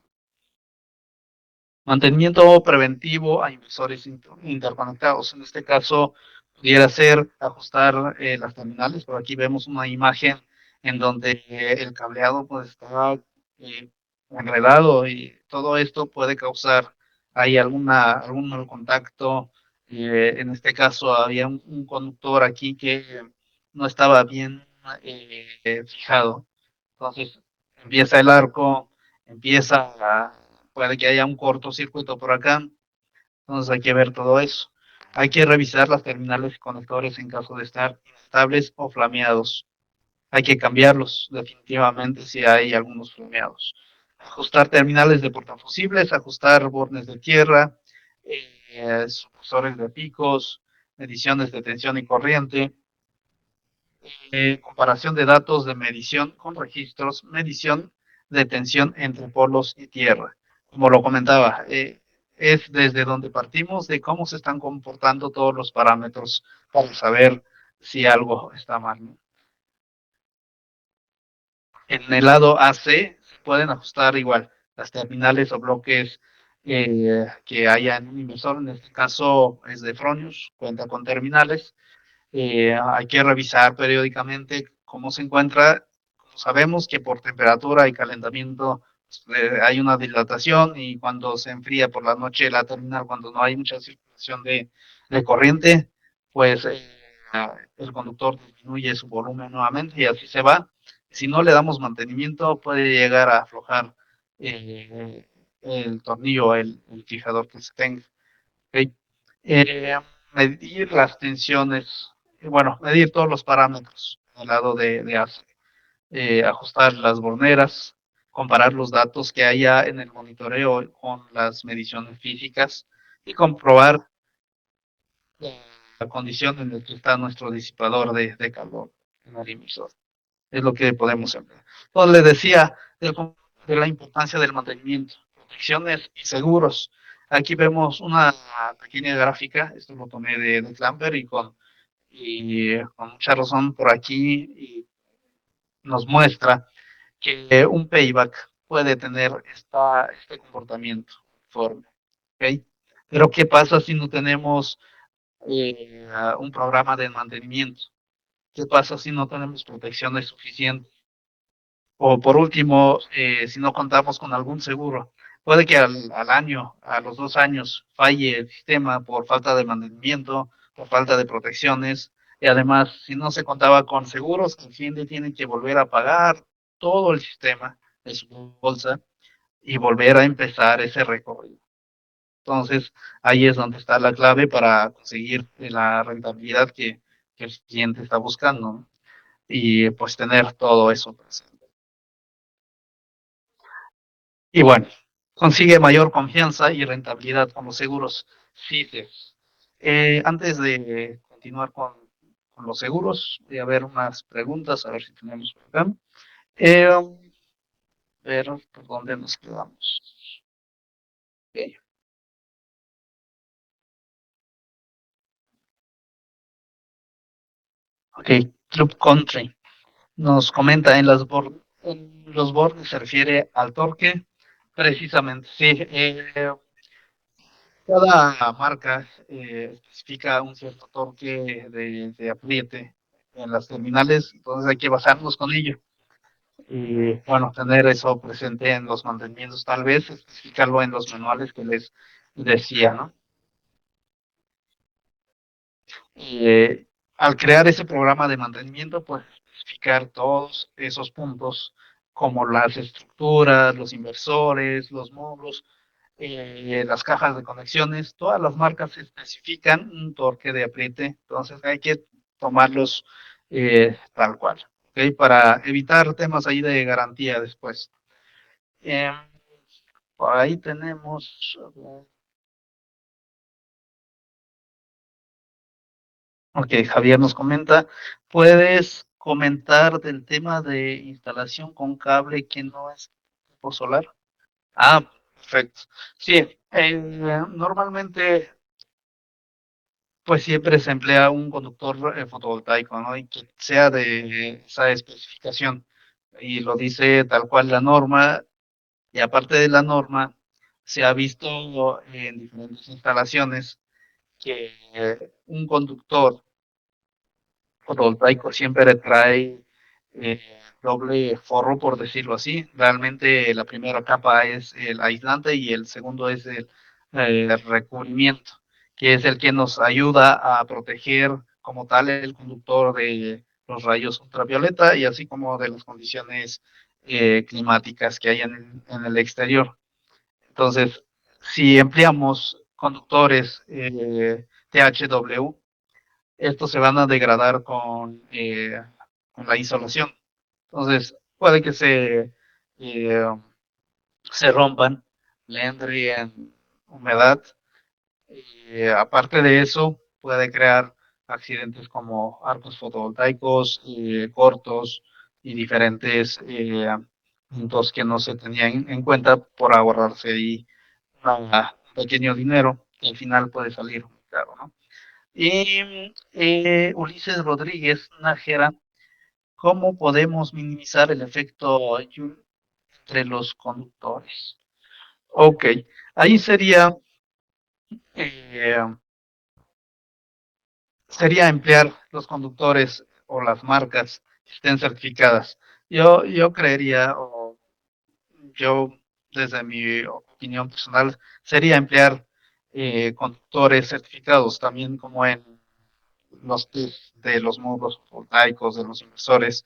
Mantenimiento preventivo a inversores interconectados. En este caso, pudiera ser ajustar las terminales. Por aquí vemos una imagen en donde el cableado pues está eh, enredado y todo esto puede causar ahí algún mal contacto. En este caso había un conductor aquí que no estaba bien fijado. Entonces empieza el arco, empieza puede que haya un cortocircuito por acá, entonces hay que ver todo eso. Hay que revisar las terminales y conectores en caso de estar inestables o flameados. Hay que cambiarlos definitivamente si hay algunos flameados. Ajustar terminales de portafusibles, ajustar bornes de tierra, supresores de picos, mediciones de tensión y corriente, comparación de datos de medición con registros, medición de tensión entre polos y tierra. Como lo comentaba, es desde donde partimos de cómo se están comportando todos los parámetros para saber si algo está mal, ¿no? En el lado AC se pueden ajustar igual las terminales o bloques que haya en un inversor. En este caso es de Fronius, cuenta con terminales. Hay que revisar periódicamente cómo se encuentra. Como sabemos que por temperatura y calentamiento hay una dilatación y cuando se enfría por la noche la terminal, cuando no hay mucha circulación de corriente, pues el conductor disminuye su volumen nuevamente y así se va. Si no le damos mantenimiento, puede llegar a aflojar el tornillo, el fijador que se tenga. ¿Okay? Eh, medir las tensiones, bueno, medir todos los parámetros al lado de ACE, ajustar las borneras, comparar los datos que haya en el monitoreo con las mediciones físicas y comprobar la condición en la que está nuestro disipador de calor en el emisor. Es lo que podemos hacer. Entonces, les decía de la importancia del mantenimiento, protecciones y seguros. Aquí vemos una pequeña gráfica, esto lo tomé de Clamper y con y con mucha razón por aquí nos muestra que un payback puede tener este comportamiento uniforme, ¿ok? Pero ¿qué pasa si no tenemos un programa de mantenimiento? ¿Qué pasa si no tenemos protecciones suficientes? O por último, si no contamos con algún seguro, puede que al año, a los 2 años, falle el sistema por falta de mantenimiento, por falta de protecciones, y además, si no se contaba con seguros, el cliente tiene que volver a pagar todo el sistema de su bolsa y volver a empezar ese recorrido. Entonces, ahí es donde está la clave para conseguir la rentabilidad que el cliente está buscando, ¿no? Y pues tener todo eso presente. Y bueno, consigue mayor confianza y rentabilidad con los seguros CITES. Antes de continuar con los seguros, voy a ver unas preguntas, a ver si tenemos por acá. Eh, ver por dónde nos quedamos. Ok, ok, Club Country nos comenta en los bordes se refiere al torque, precisamente, sí. Cada marca especifica un cierto torque de apriete en las terminales, entonces hay que basarnos con ello. Y bueno, tener eso presente en los mantenimientos, tal vez especificarlo en los manuales que les decía, ¿no? Y al crear ese programa de mantenimiento, pues especificar todos esos puntos, como las estructuras, los inversores, los módulos, las cajas de conexiones, todas las marcas especifican un torque de apriete, entonces hay que tomarlos tal cual, ¿ok? Para evitar temas ahí de garantía después. Eh, por ahí tenemos, ok, Javier nos comenta, ¿puedes comentar del tema de instalación con cable que no es por solar? Ah, perfecto. Sí, normalmente pues siempre se emplea un conductor fotovoltaico, ¿no? Y que sea de esa especificación. Y lo dice tal cual la norma. Y aparte de la norma, se ha visto en diferentes instalaciones que un conductor fotovoltaico siempre trae eh, doble forro, por decirlo así. Realmente la primera capa es el aislante y el segundo es el recubrimiento, que es el que nos ayuda a proteger como tal el conductor de los rayos ultravioleta y así como de las condiciones climáticas que hay en el exterior. Entonces, si empleamos conductores THW, estos se van a degradar con la insolación. Entonces, puede que eh, se rompan, le entre en humedad. Aparte de eso, puede crear accidentes como arcos fotovoltaicos cortos y diferentes puntos que no se tenían en cuenta por ahorrarse ahí un pequeño dinero que al final puede salir muy caro, ¿no? Y Ulises Rodríguez Nájera, ¿cómo podemos minimizar el efecto Joule entre los conductores? Ok, ahí eh, sería emplear los conductores o las marcas que estén certificadas. Yo creería, o yo desde mi opinión personal, sería emplear conductores certificados también como en los test de los módulos voltaicos, de los inversores,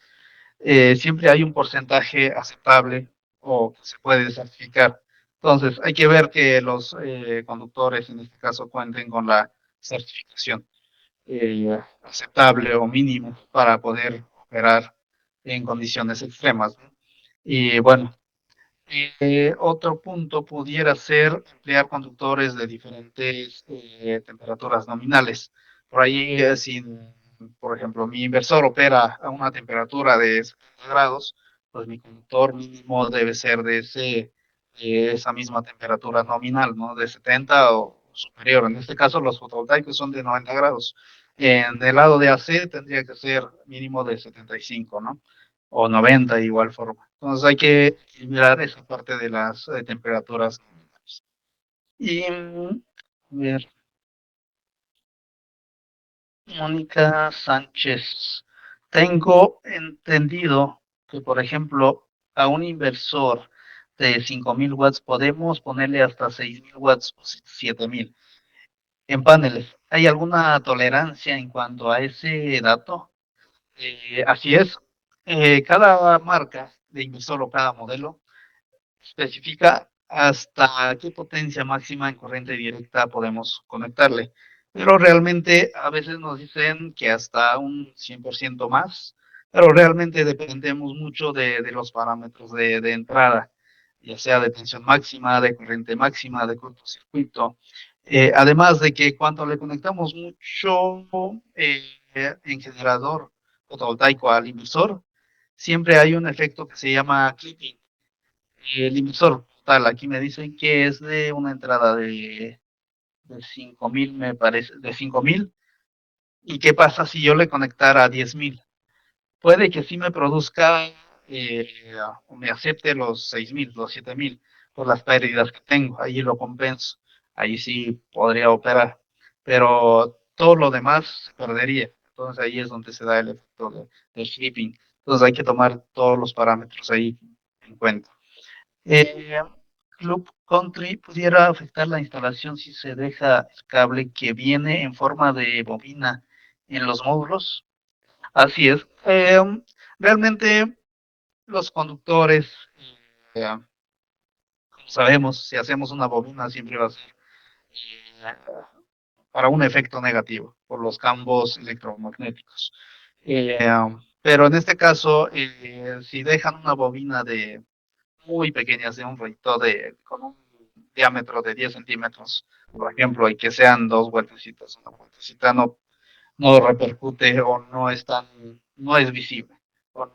siempre hay un porcentaje aceptable o que se puede certificar. Entonces, hay que ver que los conductores, en este caso, cuenten con la certificación aceptable o mínimo para poder operar en condiciones extremas, ¿no? Y bueno, otro punto pudiera ser emplear conductores de diferentes temperaturas nominales. Por ahí, si, por ejemplo, mi inversor opera a una temperatura de 70 grados, pues mi conductor mínimo debe ser de esa misma temperatura nominal, ¿no? De 70 o superior. En este caso, los fotovoltaicos son de 90 grados. En el lado de AC tendría que ser mínimo de 75, ¿no? O 90 de igual forma. Entonces hay que mirar esa parte de las temperaturas. Y, a ver, Mónica Sánchez. Tengo entendido que, por ejemplo, a un inversor de 5.000 watts podemos ponerle hasta 6.000 watts o 7.000 en paneles. ¿Hay alguna tolerancia en cuanto a ese dato? Así es. Cada marca de inversor o cada modelo especifica hasta qué potencia máxima en corriente directa podemos conectarle. Pero realmente a veces nos dicen que hasta un 100% más, pero realmente dependemos mucho de los parámetros de entrada, ya sea de tensión máxima, de corriente máxima, de cortocircuito. Además de que cuando le conectamos mucho en generador fotovoltaico al inversor, siempre hay un efecto que se llama clipping. El inversor tal, aquí me dicen que es de una entrada de 5.000, me parece, de 5.000. ¿Y qué pasa si yo le conectara a 10.000? Puede que sí me produzca o me acepte los 6.000, los 7.000 por las pérdidas que tengo. Ahí lo compenso. Ahí sí podría operar. Pero todo lo demás se perdería. Entonces ahí es donde se da el efecto del shipping. Entonces hay que tomar todos los parámetros ahí en cuenta. Eh, Club Country pudiera afectar la instalación si se deja el cable que viene en forma de bobina en los módulos. Así es. Realmente los conductores, eh, como sabemos, si hacemos una bobina siempre va a ser eh, para un efecto negativo por los campos electromagnéticos. Eh, pero en este caso, si dejan una bobina de muy pequeñas de un recto con un diámetro de 10 centímetros, por ejemplo, y que sean dos vueltecitas, una vueltecita no repercute o no es visible, o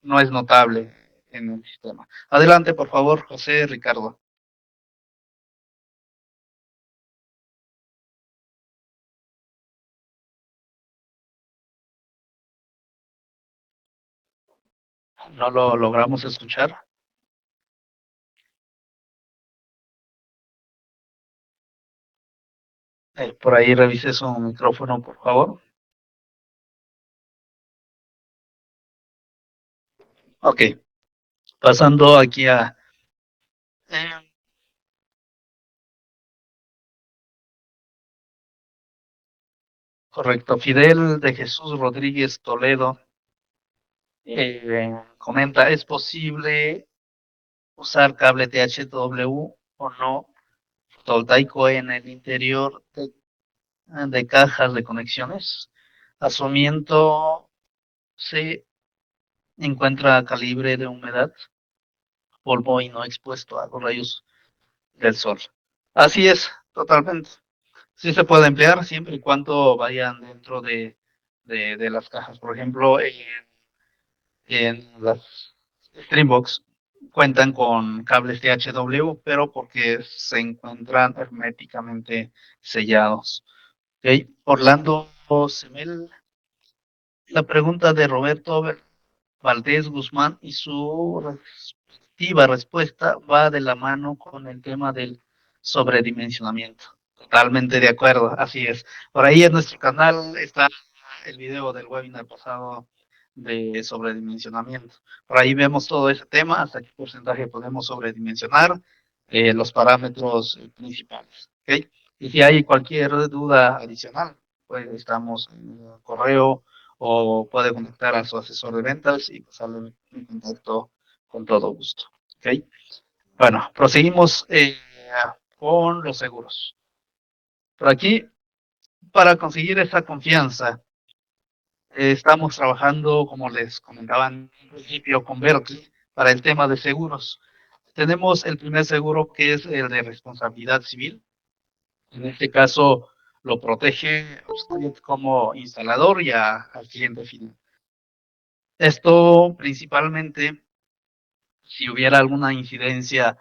no es notable en el sistema. Adelante, por favor, José Ricardo. No lo logramos escuchar. Por ahí revise su micrófono, por favor. Ok, pasando aquí a... eh, correcto, Fidel de Jesús Rodríguez Toledo comenta, ¿es posible usar cable THW o no fotovoltaico en el interior de cajas de conexiones? Asumiendo se encuentra calibre de humedad, polvo y no expuesto a los rayos del sol. Así es, totalmente. Sí se puede emplear siempre y cuando vayan dentro de las cajas. Por ejemplo, en las Streambox cuentan con cables THW, pero porque se encuentran herméticamente sellados. ¿Okay? Orlando Semel, la pregunta de Roberto Valdés Guzmán y su respectiva respuesta va de la mano con el tema del sobredimensionamiento. Totalmente de acuerdo, así es. Por ahí en nuestro canal está el video del webinar pasado de sobredimensionamiento. Por ahí vemos todo ese tema, hasta qué porcentaje podemos sobredimensionar los parámetros principales. ¿Okay? Y si hay cualquier duda adicional, pues estamos en el correo o puede contactar a su asesor de ventas y pasarle un contacto con todo gusto. ¿Okay? Bueno, proseguimos con los seguros. Por aquí, para conseguir esa confianza, estamos trabajando, como les comentaba en principio, con Berkeley para el tema de seguros. Tenemos el primer seguro que es el de responsabilidad civil. En este caso, lo protege a usted como instalador y al cliente final. Esto principalmente si hubiera alguna incidencia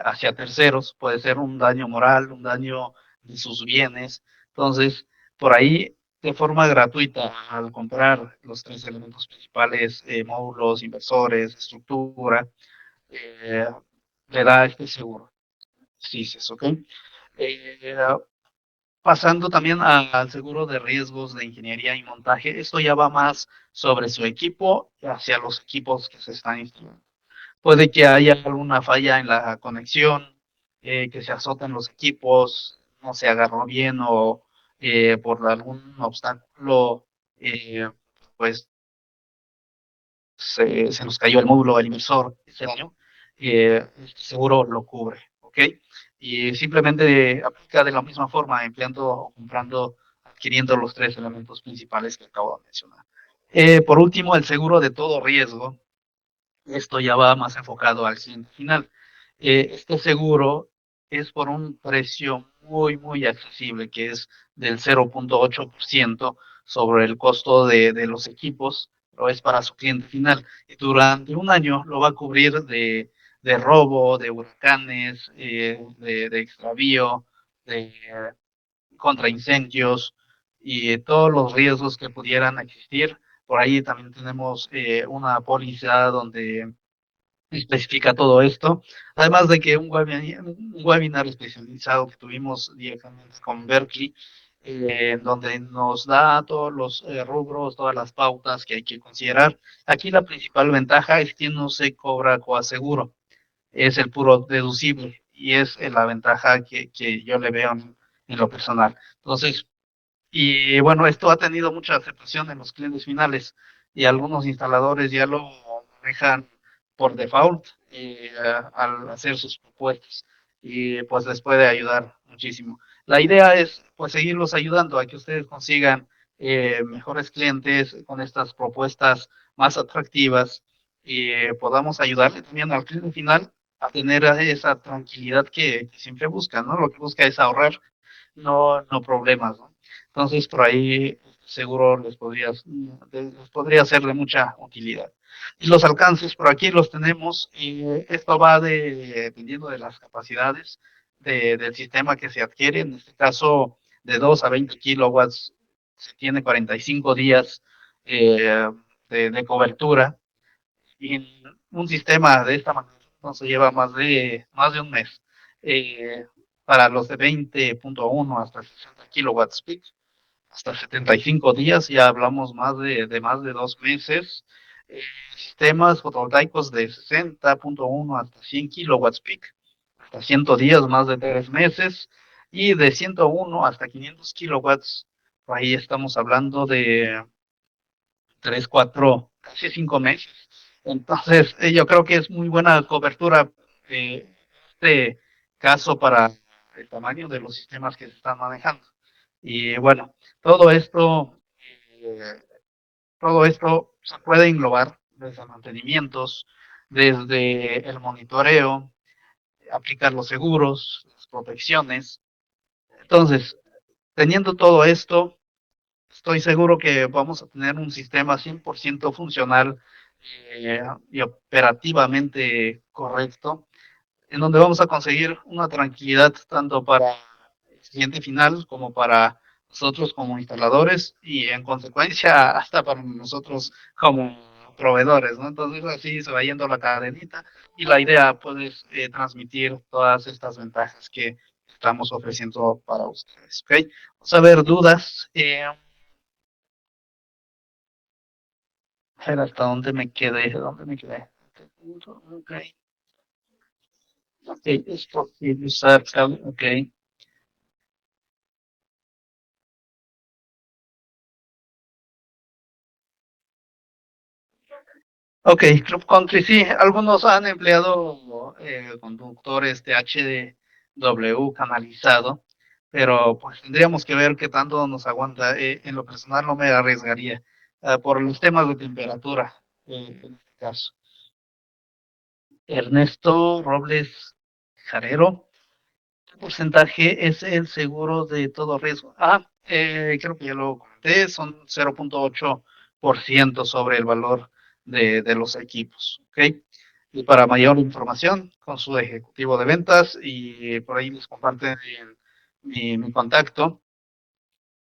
hacia terceros, puede ser un daño moral, un daño de sus bienes. Entonces, por ahí de forma gratuita al comprar los tres elementos principales, módulos, inversores, estructura, eh, le da este seguro. CISES, ¿ok? Eh, Pasando también al seguro de riesgos de ingeniería y montaje, esto ya va más sobre su equipo hacia los equipos que se están instalando. Puede que haya alguna falla en la conexión, que se azoten los equipos, no se agarró bien o por algún obstáculo, eh, pues se nos cayó el módulo, el inversor, ese daño, este seguro lo cubre, ¿ok? Y simplemente aplica de la misma forma, empleando o comprando, adquiriendo los tres elementos principales que acabo de mencionar. Por último, el seguro de todo riesgo. Esto ya va más enfocado al cliente final. Este seguro es por un precio muy, muy accesible, que es del 0.8% sobre el costo de los equipos, pero es para su cliente final. Y durante un año lo va a cubrir de robo, de huracanes, de extravío, de contra incendios y todos los riesgos que pudieran existir. Por ahí también tenemos una póliza donde especifica todo esto, además de que un webinar especializado que tuvimos directamente con Berkeley, donde nos da todos los rubros, todas las pautas que hay que considerar. Aquí la principal ventaja es que no se cobra coaseguro, es el puro deducible y es la ventaja que yo le veo en lo personal. Entonces, y bueno, esto ha tenido mucha aceptación en los clientes finales y algunos instaladores ya lo manejan por default al hacer sus propuestas y pues les puede ayudar muchísimo. La idea es pues seguirlos ayudando a que ustedes consigan mejores clientes con estas propuestas más atractivas y podamos ayudarle también al cliente final a tener esa tranquilidad que siempre busca, ¿no? Lo que busca es ahorrar, no problemas, ¿no? Entonces, por ahí seguro les podría ser de mucha utilidad. Y los alcances, por aquí los tenemos, y esto va dependiendo de las capacidades del sistema que se adquiere. En este caso, de 2 a 20 kilowatts, se tiene 45 días eh, de cobertura. Y en un sistema de esta magnitud no se lleva más de un mes. Eh, para los de 20.1 hasta 60 kilowatts peak, hasta 75 días, ya hablamos más de 2 meses. Eh, Sistemas fotovoltaicos de 60.1 hasta 100 kilowatts peak, hasta 100 días, más de 3 meses. Y de 101 hasta 500 kilowatts, por ahí estamos hablando de 3, 4, casi 5 meses. Entonces, yo creo que es muy buena cobertura este caso para el tamaño de los sistemas que se están manejando. Y bueno, todo esto, eh, todo esto se puede englobar desde mantenimientos, desde el monitoreo, aplicar los seguros, las protecciones. Entonces, teniendo todo esto, estoy seguro que vamos a tener un sistema 100% funcional y operativamente correcto, en donde vamos a conseguir una tranquilidad tanto para el cliente final como para nosotros como instaladores y en consecuencia hasta para nosotros como proveedores, ¿no? Entonces así se va yendo la cadenita y la idea pues es transmitir todas estas ventajas que estamos ofreciendo para ustedes, ¿ok? Vamos a ver dudas. A ver hasta dónde me quedé. Ok, ok, esto sí, usar, ok. Ok, Club Country, sí, algunos han empleado conductores de HDW canalizado, pero pues tendríamos que ver qué tanto nos aguanta. En lo personal no me arriesgaría por los temas de temperatura, en este caso. Ernesto Robles Jarero, ¿qué porcentaje es el seguro de todo riesgo? Creo que ya lo comenté, son 0.8% sobre el valor de los equipos, ¿ok? Y para mayor información, con su ejecutivo de ventas y por ahí les comparten mi contacto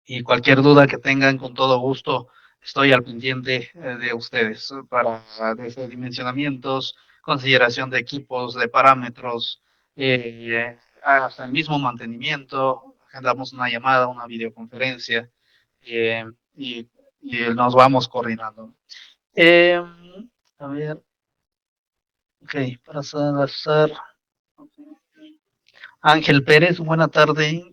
y cualquier duda que tengan, con todo gusto, estoy al pendiente de ustedes para desde dimensionamientos, consideración de equipos, de parámetros, hasta el mismo mantenimiento. Agendamos una llamada, una videoconferencia eh, y, y nos vamos coordinando. Eh, a ver, ok, para Salazar. Ángel Pérez, buena tarde.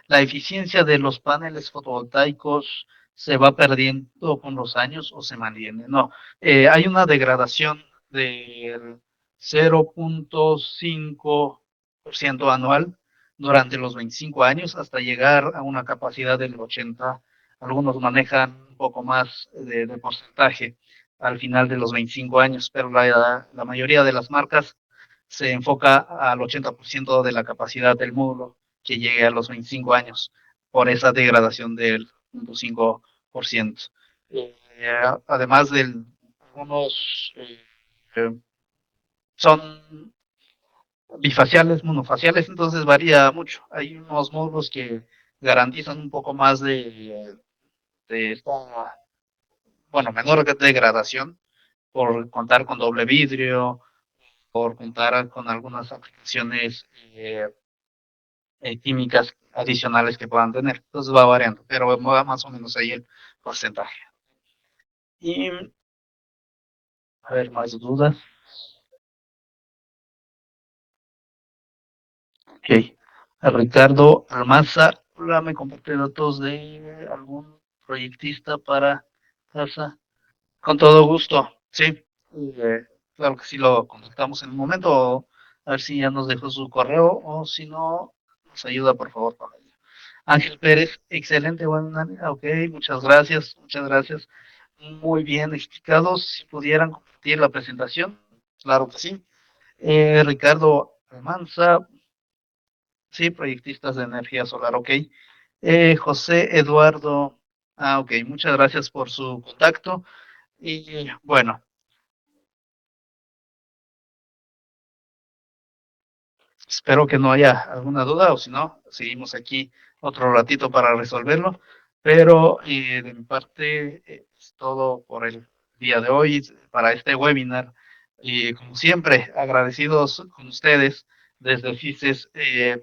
¿La eficiencia de los paneles fotovoltaicos se va perdiendo con los años o se mantiene? No, hay una degradación del 0.5% anual durante los 25 años hasta llegar a una capacidad del 80%. Algunos manejan un poco más de porcentaje al final de los 25 años, pero la mayoría de las marcas se enfoca al 80% de la capacidad del módulo que llegue a los 25 años por esa degradación del 0.5%. Eh, además de algunos son bifaciales, monofaciales, entonces varía mucho. Hay unos módulos que garantizan un poco más de esta, bueno, menor degradación por contar con doble vidrio, por contar con algunas aplicaciones químicas adicionales que puedan tener. Entonces va variando, pero va más o menos ahí el porcentaje. Y a ver, más dudas. Ok. A Ricardo Almanza, hola, me comparte datos de algún proyectista para casa. Con todo gusto, sí. Eh, claro que sí lo contactamos en un momento. A ver si ya nos dejó su correo o si no, nos ayuda por favor con ello. Ángel Pérez, excelente, ok, muchas gracias, muchas gracias. Muy bien explicados. Si pudieran compartir la presentación, claro que sí. Ricardo Almanza, sí, proyectistas de energía solar, ok. José Eduardo, ok, muchas gracias por su contacto. Y bueno, espero que no haya alguna duda o si no, seguimos aquí otro ratito para resolverlo. Pero de mi parte es todo por el día de hoy para este webinar. Y como siempre, agradecidos con ustedes desde FICES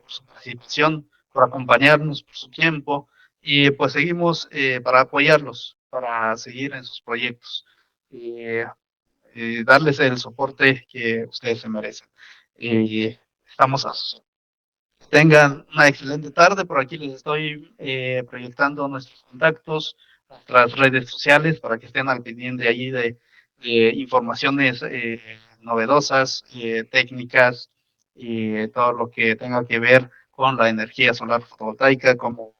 por su participación, por acompañarnos, por su tiempo y pues seguimos para apoyarlos, para seguir en sus proyectos y darles el soporte que ustedes se merecen. Y estamos a sus tengan una excelente tarde. Por aquí les estoy proyectando nuestros contactos, nuestras redes sociales para que estén al pendiente allí de informaciones novedosas, técnicas y todo lo que tenga que ver con la energía solar fotovoltaica, como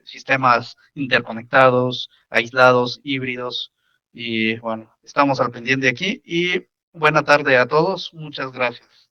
sistemas interconectados, aislados, híbridos. Y bueno, estamos al pendiente aquí y buena tarde a todos. Muchas gracias.